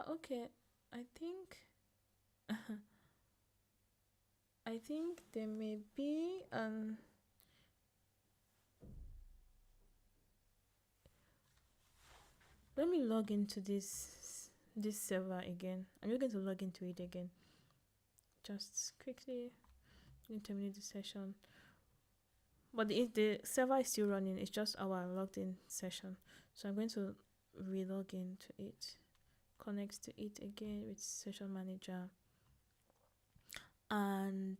okay, I think I think there may be let me log into this server again. I'm just going to log into it again. Just quickly terminate the session. But the server is still running. It's just our logged in session. So I'm going to re-log into it. Connect to it again with session manager. And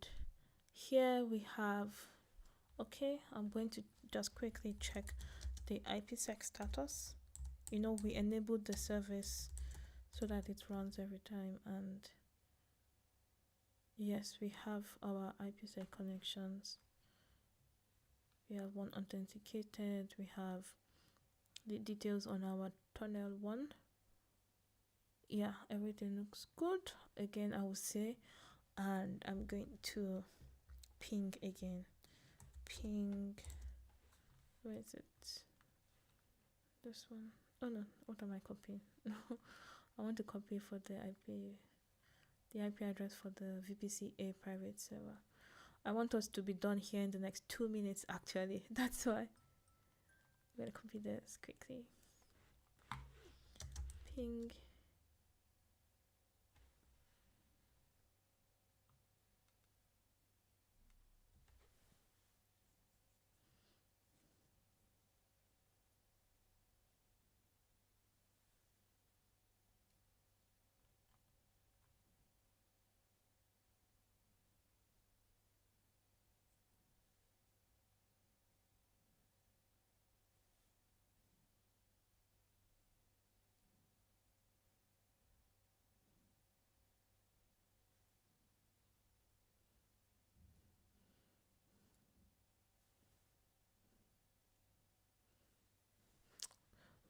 here we have, okay, I'm going to just quickly check the IPsec status. You know, we enabled the service so that it runs every time, and yes, we have our IPsec connections. We have one authenticated. We have the details on our tunnel 1. Yeah, everything looks good. Again, I will say, and I'm going to ping again. Ping. Where is it? This one. Oh no, what am I copying? No, I want to copy for the IP address for the VPCA private server. I want us to be done here in the next 2 minutes actually. That's why. I'm gonna copy this quickly. Ping.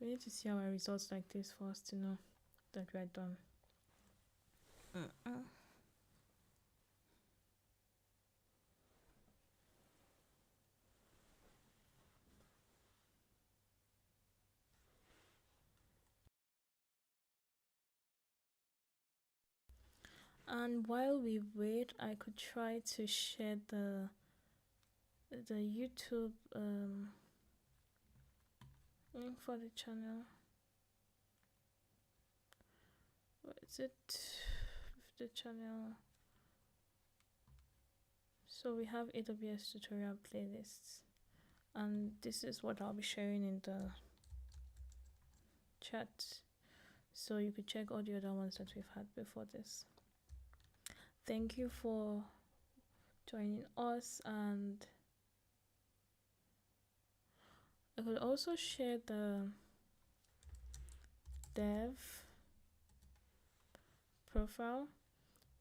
We need to see our results like this for us to know that we are done. And while we wait, I could try to share the YouTube link for the channel. What is it? The channel. So we have AWS tutorial playlists, and this is what I'll be sharing in the chat. So you could check all the other ones that we've had before this. Thank you for joining us, and I could also share the dev profile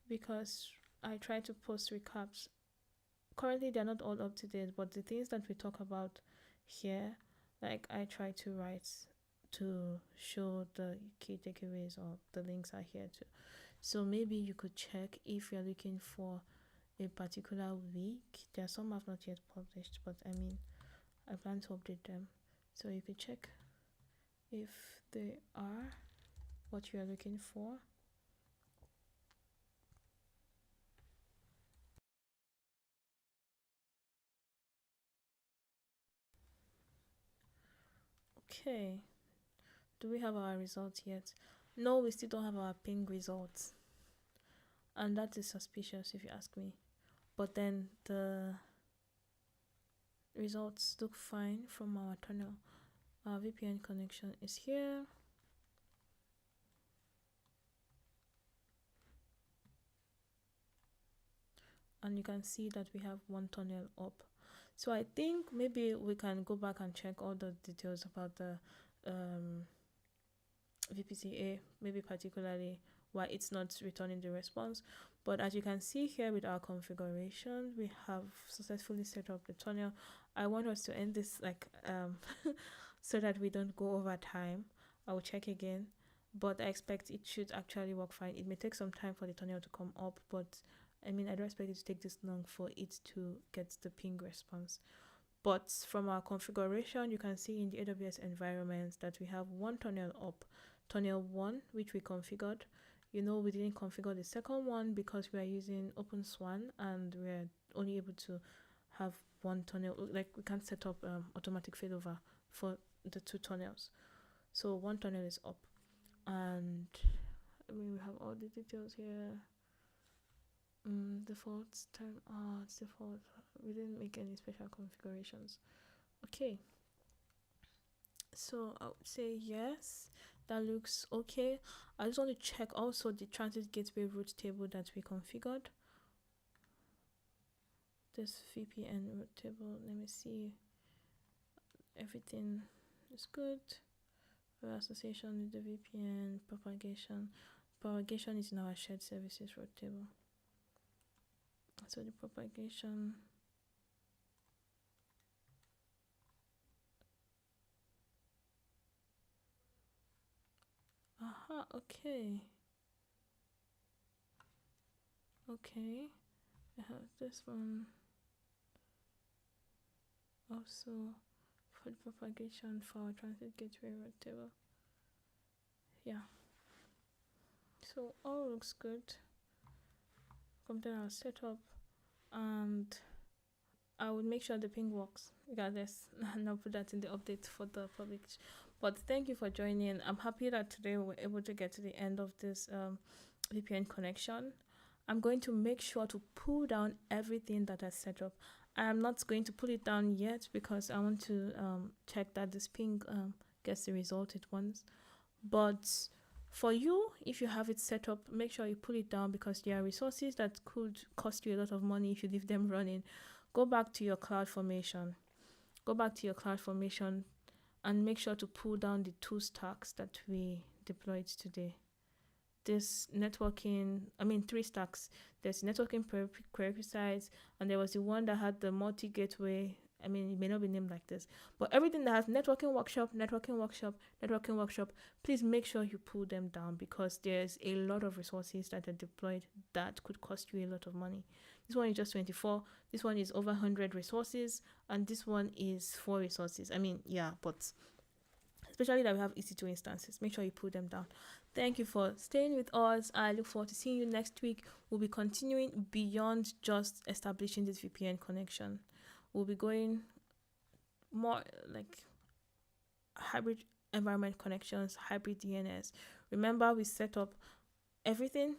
because I try to post recaps. Currently they're not all up to date, but the things that we talk about here, like I try to write to show the key takeaways, or the links are here too. So maybe you could check if you're looking for a particular week. There are some I've not yet published, but I mean I plan to update them. So you could check if they are what you are looking for. Okay, do we have our results yet? No, we still don't have our ping results, and that is suspicious if you ask me. But then the results look fine from our tunnel. Our VPN connection is here. And you can see that we have one tunnel up. So I think maybe we can go back and check all the details about the VPCA, maybe particularly why it's not returning the response. But as you can see here with our configuration, we have successfully set up the tunnel. I want us to end this like so that we don't go over time. I will check again, but I expect it should actually work fine. It may take some time for the tunnel to come up, but I mean, I don't expect it to take this long for it to get the ping response. But from our configuration, you can see in the AWS environment that we have one tunnel up, tunnel 1, which we configured. You know, we didn't configure the second one because we are using OpenSwan and we're only able to have one tunnel. Like, we can't set up automatic failover for the two tunnels. So one tunnel is up. And I mean, we have all the details here. Default time, it's default. We didn't make any special configurations. Okay, so I would say yes, that looks okay. I just want to check also the transit gateway route table that we configured. This VPN route table, let me see, everything is good. Association with the VPN, propagation is in our shared services route table. So the propagation, okay, I have this one also for the propagation for our transit gateway route table. Yeah, so all looks good. Complete our setup, and I will make sure the ping works regardless, and I'll put that in the update for the public. But thank you for joining. I'm happy that today we were able to get to the end of this VPN connection. I'm going to make sure to pull down everything that I set up. I'm not going to pull it down yet because I want to check that this ping gets the result it wants. But for you, if you have it set up, make sure you pull it down because there are resources that could cost you a lot of money if you leave them running. Go back to your cloud formation. And make sure to pull down the 2 stacks that we deployed today. This networking, 3 stacks. There's networking prerequisites, and there was the one that had the multi-gateway I mean, it may not be named like this, but everything that has networking workshop, networking workshop, networking workshop, please make sure you pull them down, because there's a lot of resources that are deployed that could cost you a lot of money. This one is just 24. This one is over 100 resources, and this one is 4 resources. I mean, yeah, but especially that we have EC2 instances, make sure you pull them down. Thank you for staying with us. I look forward to seeing you next week. We'll be continuing beyond just establishing this VPN connection. We'll be going more like hybrid environment connections, hybrid DNS. Remember, we set up everything.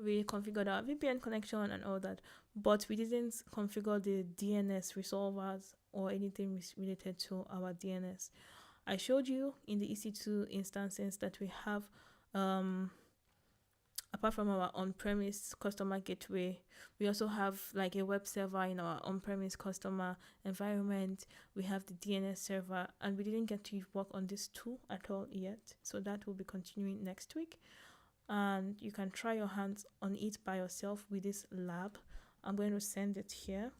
We configured our VPN connection and all that, but we didn't configure the DNS resolvers or anything related to our DNS. I showed you in the EC2 instances that we have, apart from our on-premise customer gateway, we also have like a web server in our on-premise customer environment. We have the DNS server, and we didn't get to work on this tool at all yet. So that will be continuing next week. And you can try your hands on it by yourself with this lab. I'm going to send it here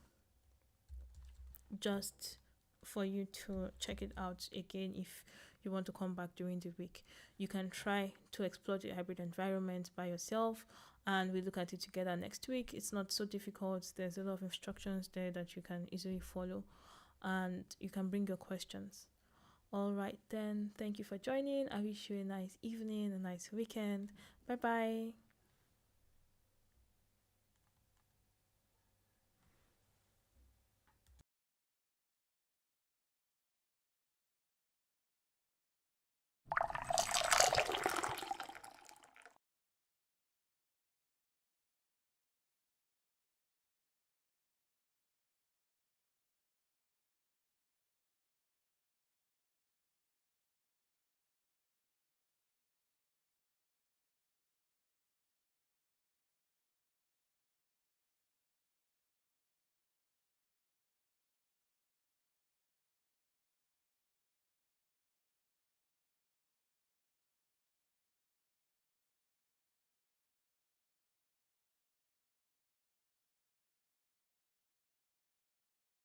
just for you to check it out again if you want to come back during the week. You can try to explore the hybrid environment by yourself, and we look at it together next week. It's not so difficult. There's a lot of instructions there that you can easily follow, and you can bring your questions. All right, then. Thank you for joining. I wish you a nice evening, a nice weekend. Bye bye.